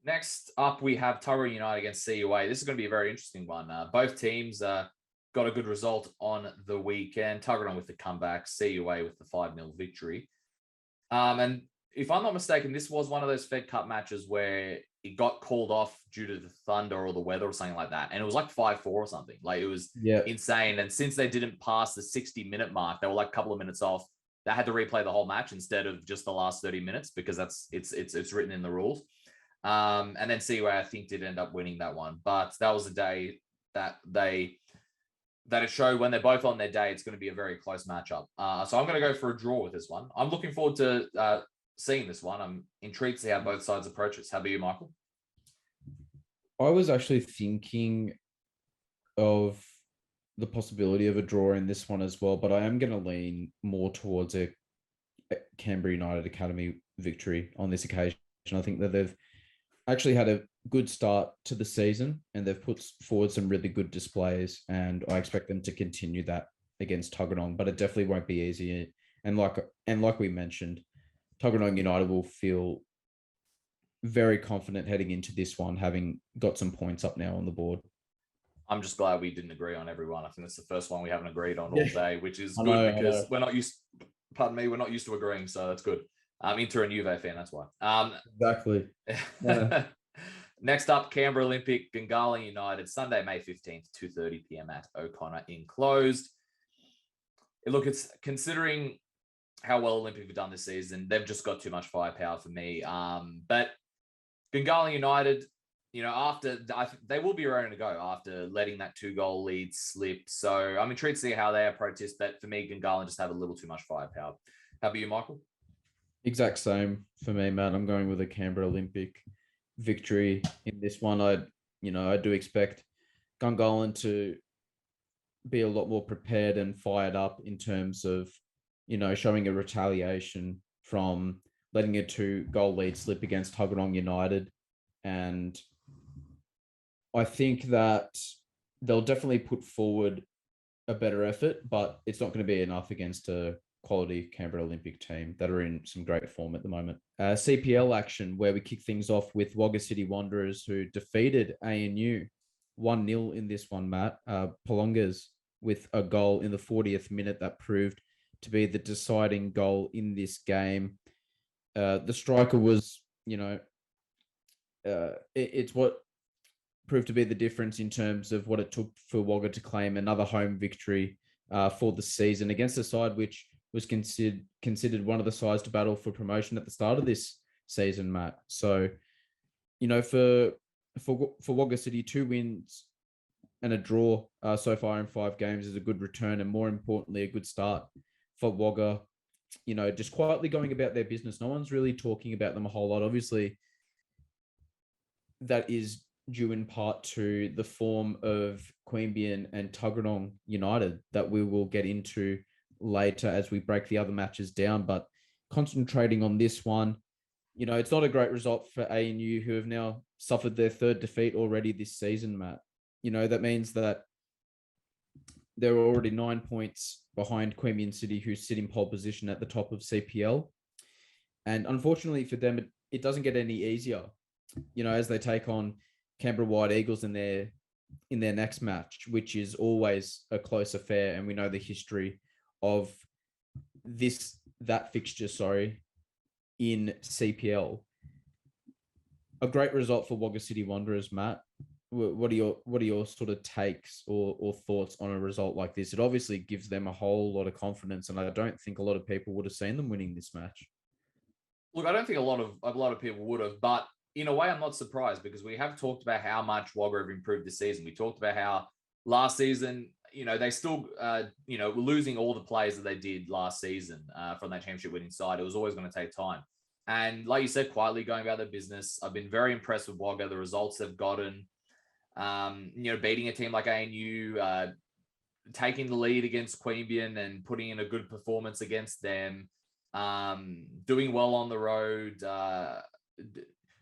A: Next up, we have Tuggeranong United against CUA. This is going to be a very interesting one. Both teams got a good result on the weekend. Tuggeranong with the comeback, CUA with the 5-0 victory. And if I'm not mistaken, this was one of those Fed Cup matches where it got called off due to the thunder or the weather or something like that. And it was like 5-4 or something. Like, it was insane. And since they didn't pass the 60-minute mark, they were like a couple of minutes off. They had to replay the whole match instead of just the last 30 minutes because it's written in the rules. And then CUA, I think, did end up winning that one. But that was a day that it showed when they're both on their day, it's going to be a very close matchup. So I'm going to go for a draw with this one. I'm looking forward to seeing this one. I'm intrigued to see how both sides approach it. How about you, Michael?
B: I was actually thinking of the possibility of a draw in this one as well, but I am going to lean more towards a Canberra United Academy victory on this occasion. I think that they've actually had a good start to the season and they've put forward some really good displays, and I expect them to continue that against Tuggeranong, but it definitely won't be easy. And like we mentioned, Tuggeranong United will feel very confident heading into this one, having got some points up now on the board.
A: I'm just glad we didn't agree on everyone. I think that's the first one we haven't agreed on all day, which is good because we're not used to agreeing, so that's good. I'm Inter and Juve fan, that's why.
B: Exactly.
A: Next up, Canberra Olympic, Gungahlin United, Sunday, May 15th, 2:30 p.m. at O'Connor enclosed. Look, it's considering how well Olympic have done this season, they've just got too much firepower for me. But Gungahlin United, they will be raring to go after letting that 2-goal lead slip. So I'm intrigued to see how they approach this. But for me, Gungahlin just have a little too much firepower. How about you, Michael?
B: Exact same for me, Matt. I'm going with a Canberra Olympic victory in this one. I do expect Gungahlin to be a lot more prepared and fired up in terms of, showing a retaliation from letting a 2-goal lead slip against Tuggeranong United. And I think that they'll definitely put forward a better effort, but it's not going to be enough against a quality Canberra Olympic team that are in some great form at the moment. CPL action, where we kick things off with Wagga City Wanderers, who defeated ANU 1-0 in this one, Matt. Polongas with a goal in the 40th minute that proved to be the deciding goal in this game. The striker was, it's what proved to be the difference in terms of what it took for Wagga to claim another home victory for the season against a side which was considered one of the sides to battle for promotion at the start of this season, Matt. So, for Wagga City, 2 wins and a draw so far in 5 games is a good return, and more importantly, a good start for Wagga. Just quietly going about their business. No one's really talking about them a whole lot. Obviously, that is due in part to the form of Queanbeyan and Tuggeranong United that we will get into later as we break the other matches down. But concentrating on this one, it's not a great result for ANU, who have now suffered their 3rd defeat already this season, Matt. That means that they're already 9 points behind Queanbeyan City, who sit in pole position at the top of CPL. And unfortunately for them, it doesn't get any easier, as they take on Canberra White Eagles in their in their next match, which is always a close affair. And we know the history of that fixture, in CPL. A great result for Wagga City Wanderers, Matt. What are your sort of takes or thoughts on a result like this? It obviously gives them a whole lot of confidence, and I don't think a lot of people would have seen them winning this match.
A: Look, I don't think a lot of people would have, but in a way, I'm not surprised because we have talked about how much Wagga have improved this season. We talked about how last season, they still, were losing all the players that they did last season from that championship winning side. It was always going to take time. And like you said, quietly going about their business. I've been very impressed with Wagga, the results they've gotten. Beating a team like ANU, taking the lead against Queanbeyan and putting in a good performance against them. Doing well on the road.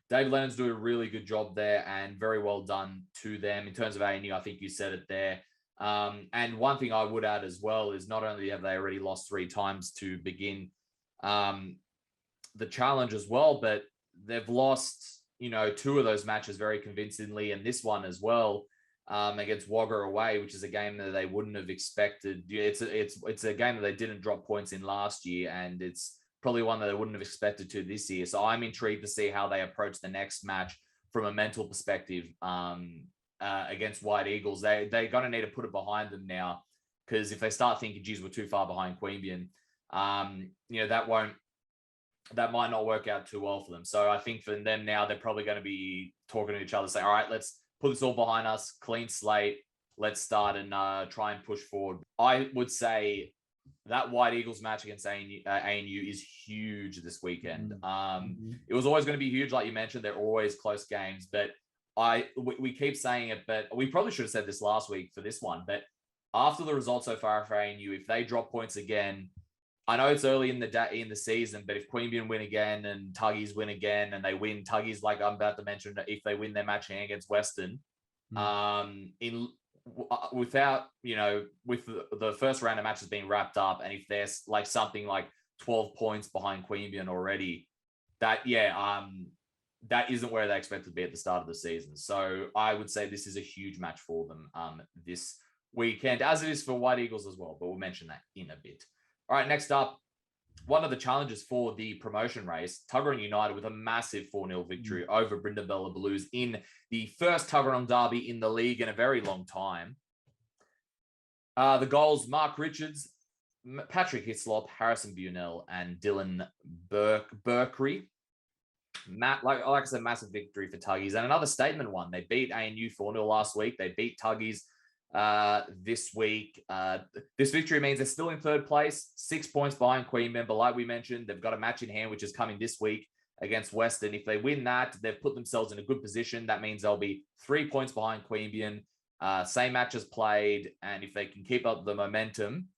A: David Lennon's doing a really good job there and very well done to them. In terms of ANU, I think you said it there. And one thing I would add as well is not only have they already lost 3 times to begin the challenge as well, but they've lost, 2 of those matches very convincingly, and this one as well against Wagga away, which is a game that they wouldn't have expected. It's a game that they didn't drop points in last year, and it's probably one that they wouldn't have expected to this year. So I'm intrigued to see how they approach the next match from a mental perspective against White Eagles. They're going to need to put it behind them now, because if they start thinking, geez, we're too far behind Queanbeyan, that might not work out too well for them. So I think for them now, they're probably going to be talking to each other, say, all right, let's put this all behind us, clean slate. Let's start and try and push forward. I would say that White Eagles match against ANU is huge this weekend. It was always going to be huge. Like you mentioned, they're always close games, but we keep saying it, but we probably should have said this last week for this one, but after the results so far for ANU, if they drop points again, I know it's early in the season, but if Queanbeyan win again and Tuggies win again and they win, Tuggies, like I'm about to mention, if they win their match against Weston, with the first round of matches being wrapped up, and if there's like something like 12 points behind Queanbeyan already, that isn't where they expect to be at the start of the season. So I would say this is a huge match for them this weekend, as it is for White Eagles as well, but we'll mention that in a bit. All right, next up, one of the challenges for the promotion race, Tuggeranong United with a massive 4-0 victory over Brindabella Blues in the first Tuggeranong derby in the league in a very long time. The goals, Mark Richards, Patrick Hislop, Harrison Bunell, and Dylan Berkery. Like I said, massive victory for Tuggies. And another statement one. They beat ANU 4-0 last week. They beat Tuggies this week. This victory means they're still in third place, 6 points behind Queanbeyan, but like we mentioned, they've got a match in hand which is coming this week against Weston. If they win that, they've put themselves in a good position. That means they'll be 3 points behind Queanbeyan, same matches played, and if they can keep up the momentum,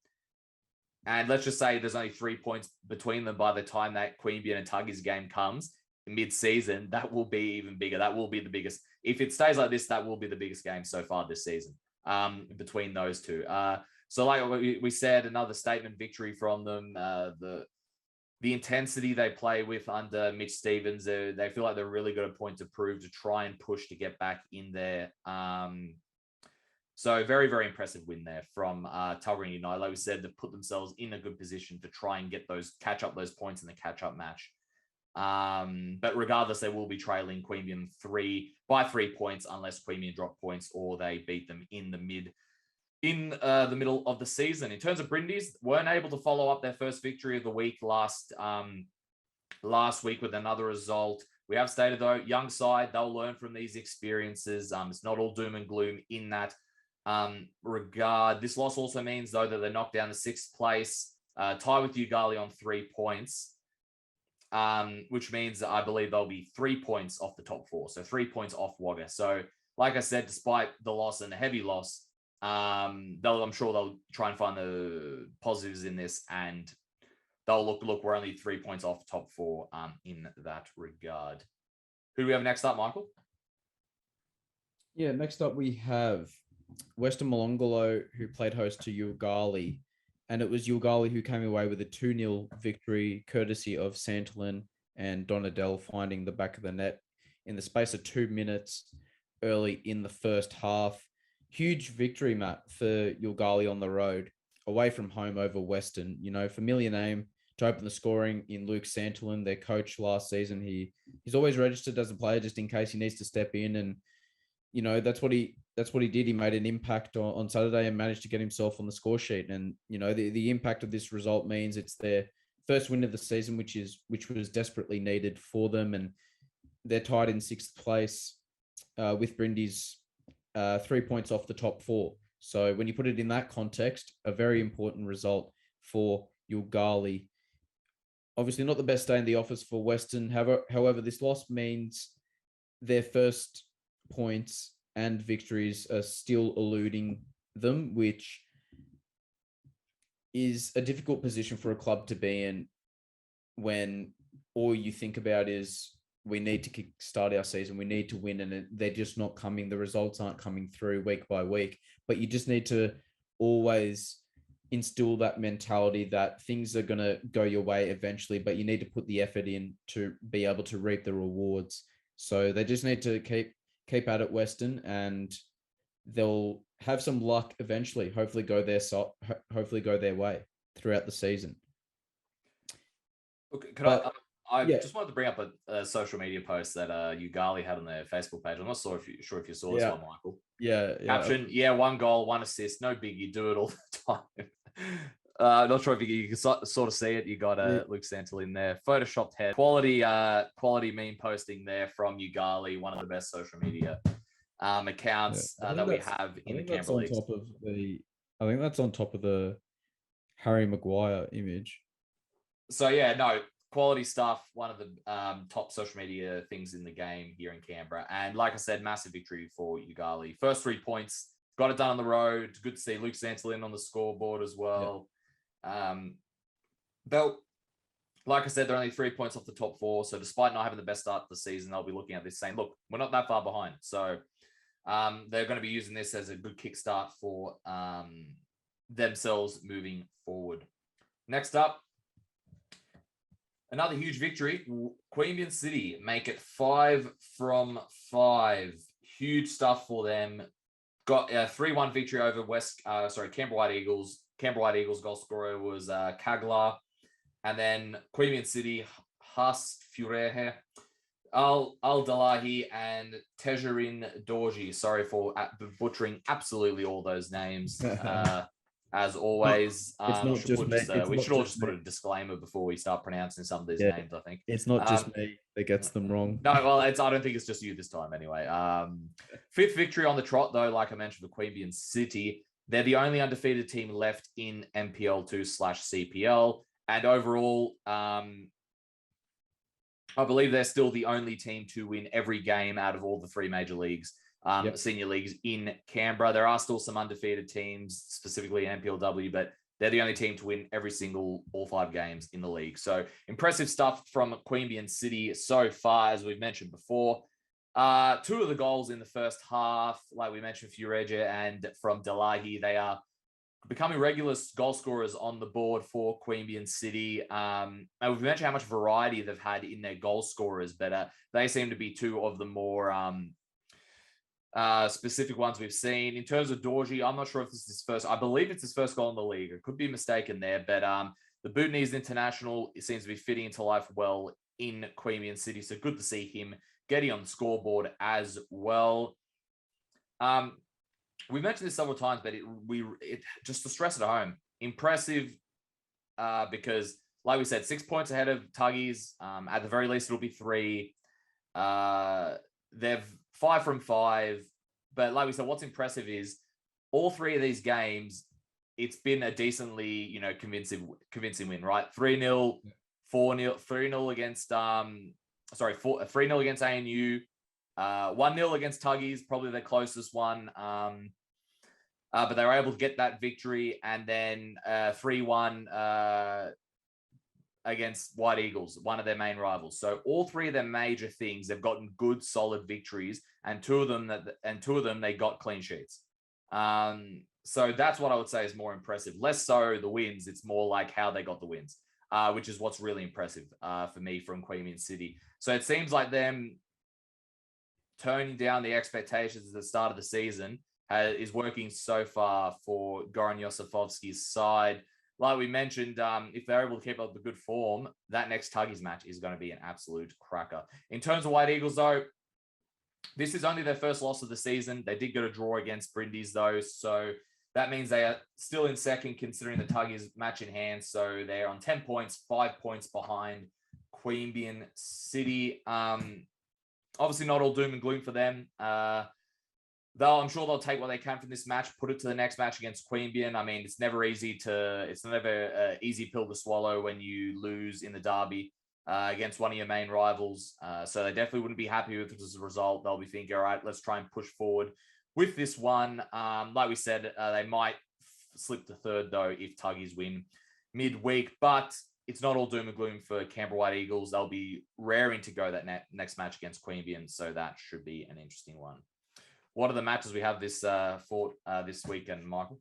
A: and let's just say there's only 3 points between them by the time that Queanbeyan and Tuggies game comes mid-season, that will be even bigger. That will be the biggest. If it stays like this, that will be the biggest game so far this season. Between those two. So like we said, another statement victory from them. The intensity they play with under Mitch Stevens, they feel like they're really got a point to prove, to try and push to get back in there. So very, very impressive win there from Tuggeranong United. Like we said, they've put themselves in a good position to try and catch up those points in the catch-up match. But regardless, they will be trailing Queanbeyan by 3 points unless Queanbeyan drop points or they beat them in the middle of the season. In terms of Brindies, weren't able to follow up their first victory of the week last week with another result. We have stated though, young side, they'll learn from these experiences. It's not all doom and gloom in that regard. This loss also means though that they're knocked down to 6th place, tied with Yoogali on 3 points. Which means I believe they'll be 3 points off the top 4. So 3 points off Wagga. So like I said, despite the loss and the heavy loss, I'm sure they'll try and find the positives in this, and they'll look, we're only 3 points off top 4 in that regard. Who do we have next up, Michael?
B: Yeah, next up we have Weston Molonglo, who played host to Yoogali. And it was Yoogali who came away with a 2-0 victory, courtesy of Santolin and Donadell finding the back of the net in the space of 2 minutes early in the first half. huge victory, Matt, for Yoogali on the road, away from home over Weston. Familiar name to open the scoring in Luke Santolin, their coach last season. He's always registered as a player just in case he needs to step in, and that's what he did. He made an impact on Saturday and managed to get himself on the score sheet. And the impact of this result means it's their first win of the season, which was desperately needed for them, and they're tied in sixth place with Brindy's 3 points off the top four. So when you put it in that context, a very important result for Yoogali. Obviously not the best day in the office for Weston. However, this loss means their first points and victories are still eluding them, which is a difficult position for a club to be in when all you think about is we need to start our season, we need to win, and they're just not coming. The results aren't coming through week by week, but you just need to always instill that mentality that things are going to go your way eventually, but you need to put the effort in to be able to reap the rewards. So they just need to keep at it, Weston, and they'll have some luck eventually. Hopefully go their way throughout the season.
A: Okay, I just wanted to bring up a social media post that Yoogali had on their Facebook page. I'm not sure if you saw this one, Michael.
B: Yeah.
A: Caption: 1 goal, 1 assist, no big. You do it all the time. Not sure if you can sort of see it. You got Luke Santel in there, photoshopped head, quality meme posting there from Yoogali, one of the best social media accounts that we have in the Canberra leagues.
B: I think that's on top of the Harry Maguire image.
A: So quality stuff. One of the top social media things in the game here in Canberra, and like I said, massive victory for Yoogali. First 3 points, got it done on the road. Good to see Luke Santel in on the scoreboard as well. Like I said, they're only 3 points off the top four. So despite not having the best start to the season, they'll be looking at this saying, look, we're not that far behind. So they're going to be using this as a good kickstart for themselves moving forward. Next up, another huge victory. Queanbeyan City make it 5 from 5. Huge stuff for them. Got a 3-1 victory over Canberra White Eagles. Canberra White Eagles goal scorer was Kagla. And then Queanbeyan City, Has Furehe, Al-Dalahi, and Tejerin Dorji. Sorry for butchering absolutely all those names. As always, we should all just put a disclaimer before we start pronouncing some of these names. I think
B: it's not just me that gets them wrong.
A: No, well, I don't think it's just you this time anyway. 5th victory on the trot, though. Like I mentioned, for Queanbeyan City, they're the only undefeated team left in NPL2/CPL, and overall, I believe they're still the only team to win every game out of all the 3 major leagues. Senior leagues in Canberra. There are still some undefeated teams, specifically in NPLW, but they're the only team to win all 5 games in the league. So impressive stuff from Queanbeyan City so far, as we've mentioned before. 2 of the goals in the first half, like we mentioned, Fureja and from Delahi, they are becoming regular goal scorers on the board for Queanbeyan City. And we've mentioned how much variety they've had in their goal scorers, but they seem to be 2 of the more specific ones we've seen. In terms of Dorji, I'm not sure if this is his first. I believe it's his first goal in the league. I could be mistaken there, but the Bhutanese international, it seems to be fitting into life well in Queanbeyan City. So good to see him getting on the scoreboard as well. We mentioned this several times, but it just to stress it at home, impressive because, like we said, 6 points ahead of Tuggies. At the very least, it'll be 3. They've 5 from 5, but like we said, what's impressive is all 3 of these games, it's been a decently, convincing win, right? 3-0, 4-0, 3-0 against 3-0 against ANU, 1-0 against Tuggies, probably their closest one. But they were able to get that victory, and then 3-1 against White Eagles, one of their main rivals. So all 3 of their major things, they've gotten good, solid victories, and two of them they got clean sheets. So that's what I would say is more impressive. Less so the wins; it's more like how they got the wins, which is what's really impressive for me from Queanbeyan City. So it seems like them turning down the expectations at the start of the season is working so far for Goran Josifovski's side. Like we mentioned, if they're able to keep up the good form, that next Tuggies match is going to be an absolute cracker. In terms of White Eagles, though, this is only their first loss of the season. They did get a draw against Brindis, though, so that means they are still in second, considering the Tuggies match in hand. So they're on 10 points, 5 points behind Queanbeyan City. Obviously, not all doom and gloom for them. Though I'm sure they'll take what they can from this match, put it to the next match against Queanbeyan. I mean, it's never an easy pill to swallow when you lose in the derby against one of your main rivals. So they definitely wouldn't be happy with it as a result. They'll be thinking, all right, let's try and push forward with this one. Like we said, they might slip to third, though, if Tuggies win midweek. But it's not all doom and gloom for Canberra White Eagles. They'll be raring to go that next match against Queanbeyan. So that should be an interesting one. What are the matches we have this weekend, Michael?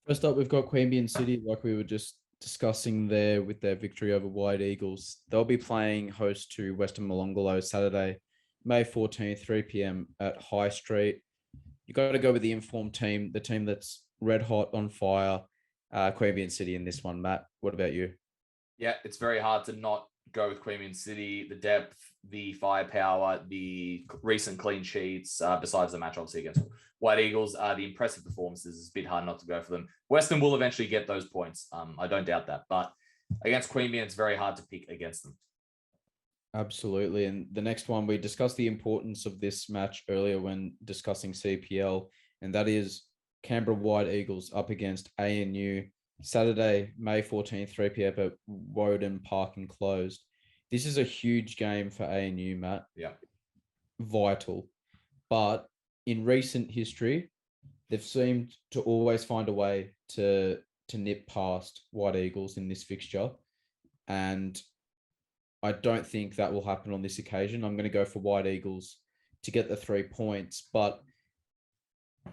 B: First up, we've got Queanbeyan City, like we were just discussing there with their victory over White Eagles. They'll be playing host to Weston Molonglo Saturday, May 14th, 3 p.m. at High Street. You got to go with the informed team, the team that's red hot on fire, Queanbeyan City in this one. Matt, what about you?
A: Yeah, it's very hard to not go with Queanbeyan City. The depth, the firepower, the recent clean sheets, besides the match obviously against White Eagles, the impressive performances. It's a bit hard not to go for them. Weston will eventually get those points. I don't doubt that. But against Queanbeyan, it's very hard to pick against them.
B: Absolutely. And the next one, we discussed the importance of this match earlier when discussing CPL, and that is Canberra White Eagles up against ANU. Saturday, May 14th, 3 p.m. at Woden Park Enclosed. This is a huge game for ANU, Matt.
A: Yeah.
B: Vital. But in recent history, they've seemed to always find a way to nip past White Eagles in this fixture. And I don't think that will happen on this occasion. I'm going to go for White Eagles to get the 3 points. But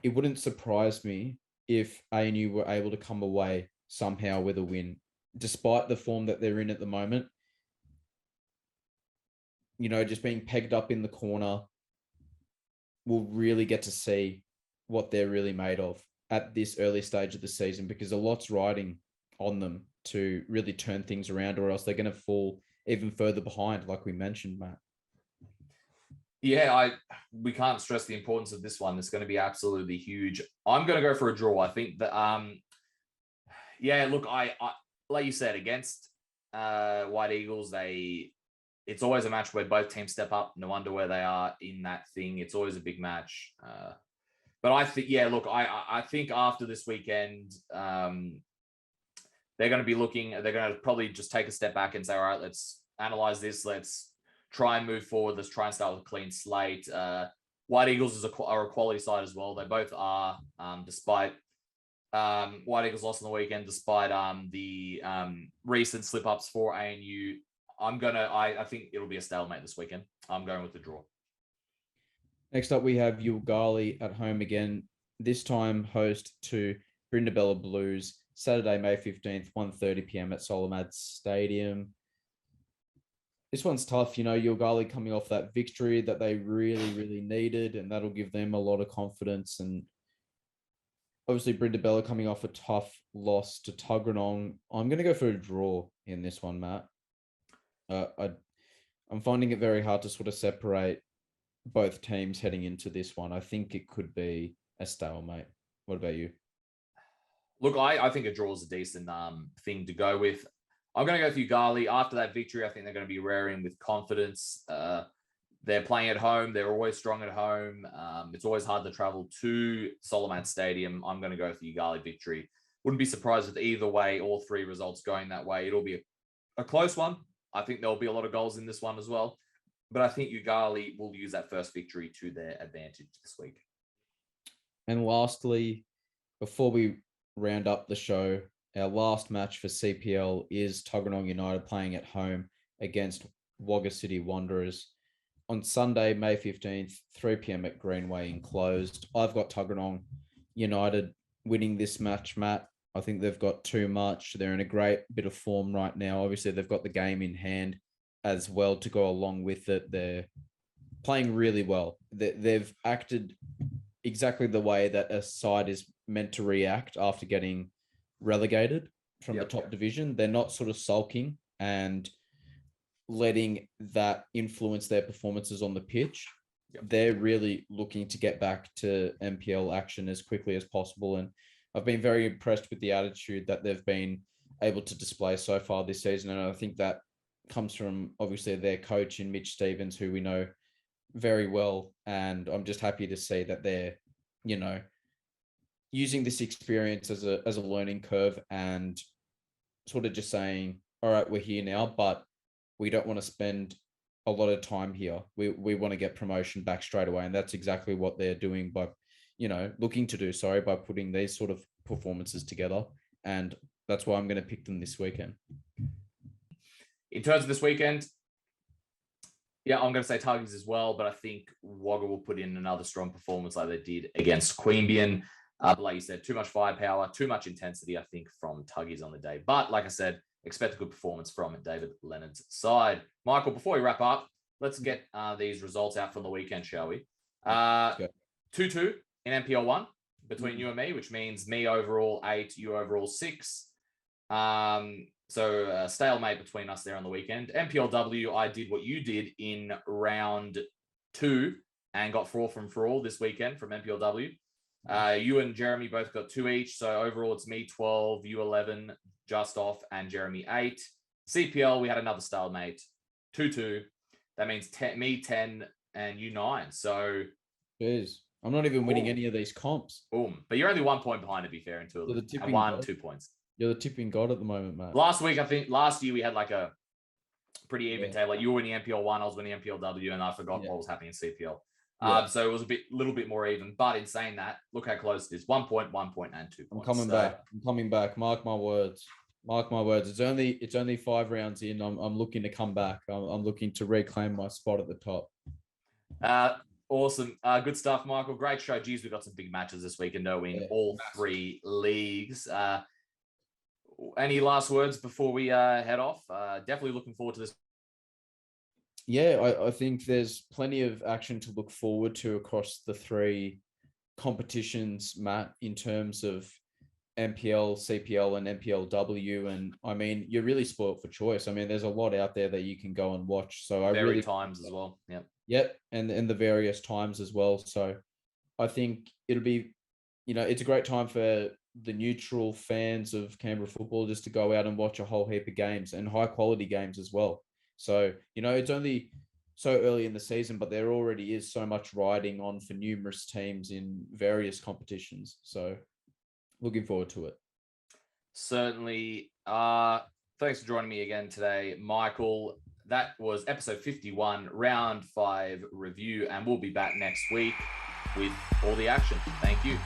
B: it wouldn't surprise me if ANU were able to come away somehow with a win, despite the form that they're in at the moment. You know, just being pegged up in the corner, we'll really get to see what they're really made of at this early stage of the season, because a lot's riding on them to really turn things around, or else they're going to fall even further behind, like we mentioned, Matt.
A: Yeah, we can't stress the importance of this one. It's going to be absolutely huge. I'm going to go for a draw. I think that, yeah, look, I like you said, against White Eagles, it's always a match where both teams step up. No wonder where they are in that thing. It's always a big match. But I think, yeah, look, I think after this weekend, they're going to be looking, they're going to probably just take a step back and say, all right, let's analyze this. Let's try and move forward. Let's try and start with a clean slate. White Eagles are a quality side as well. They both are, despite White Eagles lost on the weekend, despite the recent slip-ups for ANU. I think it'll be a stalemate this weekend. I'm going with the draw.
B: Next up, we have Yoogali at home again, this time host to Brindabella Blues, Saturday, May 15th, 1:30 p.m. at Solomad Stadium. This one's tough, you know, Yoogali coming off that victory that they really, really needed, and that'll give them a lot of confidence. And obviously, Brindabella coming off a tough loss to Tuggeranong. I'm going to go for a draw in this one, Matt. I'm finding it very hard to sort of separate both teams heading into this one. I think it could be a stalemate. What about you?
A: Look, I think a draw is a decent thing to go with. I'm going to go for Yoogali. After that victory, I think they're going to be raring with confidence. They're playing at home. They're always strong at home. It's always hard to travel to Solomad Stadium. I'm going to go for Yoogali victory. Wouldn't be surprised with either way, all three results going that way. It'll be a close one. I think there'll be a lot of goals in this one as well. But I think Yoogali will use that first victory to their advantage this week.
B: And lastly, before we round up the show, our last match for CPL is Tuggeranong United playing at home against Wagga City Wanderers on Sunday, May 15th, 3 p.m. at Greenway Enclosed. I've got Tuggeranong United winning this match, Matt. I think they've got too much. They're in a great bit of form right now. Obviously, they've got the game in hand as well to go along with it. They're playing really well. They've acted exactly the way that a side is meant to react after getting relegated from the top division. They're not sort of sulking and letting that influence their performances on the pitch. They're really looking to get back to NPL action as quickly as possible. And I've been very impressed with the attitude that they've been able to display so far this season. And I think that comes from obviously their coach in Mitch Stevens, who we know very well. And I'm just happy to see that they're, using this experience as a learning curve and sort of just saying, all right, we're here now, but we don't want to spend a lot of time here. We want to get promotion back straight away. And that's exactly what they're doing by, looking to do, by putting these sort of performances together. And that's why I'm going to pick them this weekend.
A: In terms of this weekend, I'm going to say Tuggies as well, but I think Wagga will put in another strong performance like they did against Queanbeyan. Like you said, too much firepower, too much intensity, I think, from Tuggies on the day. But like I said, expect a good performance from David Leonard's side. Michael, before we wrap up, let's get these results out from the weekend, shall we? 2-2 in NPL 1 between you and me, which means me overall 8, you overall 6. So stalemate between us there on the weekend. NPLW, I did what you did in round 2 and got 4 for all this weekend from NPLW. You and Jeremy both got 2 each. So overall, it's me 12, you 11, just off, and Jeremy 8. CPL, we had another stalemate, 2-2. That means me 10 and you 9. So,
B: jeez, I'm not even winning any of these comps.
A: Boom. But you're only 1 point behind, to be fair, until I 2 points.
B: You're the tipping god at the moment, mate.
A: Last year we had like a pretty even table. Like you were winning NPL 1, I was winning NPLW, and I forgot what was happening in CPL. So it was little bit more even. But in saying that, look how close it is. 1 point, 1 point, and 2 points.
B: I'm coming back. Mark my words. It's only 5 rounds in. I'm looking to come back. I'm looking to reclaim my spot at the top.
A: Awesome. Good stuff, Michael. Great show. Geez, we've got some big matches this weekend, though, in all 3 leagues. Any last words before we head off? Definitely looking forward to this.
B: Yeah, I think there's plenty of action to look forward to across the 3 competitions, Matt, in terms of NPL, CPL, and NPLW. And I mean, you're really spoilt for choice. I mean, there's a lot out there that you can go and watch. So
A: times as well.
B: Yep. And the various times as well. So I think it'll be, it's a great time for the neutral fans of Canberra football just to go out and watch a whole heap of games, and high quality games as well. So, it's only so early in the season, but there already is so much riding on for numerous teams in various competitions. So looking forward to it.
A: Certainly. Thanks for joining me again today, Michael. That was episode 51, round 5 review, and we'll be back next week with all the action. Thank you.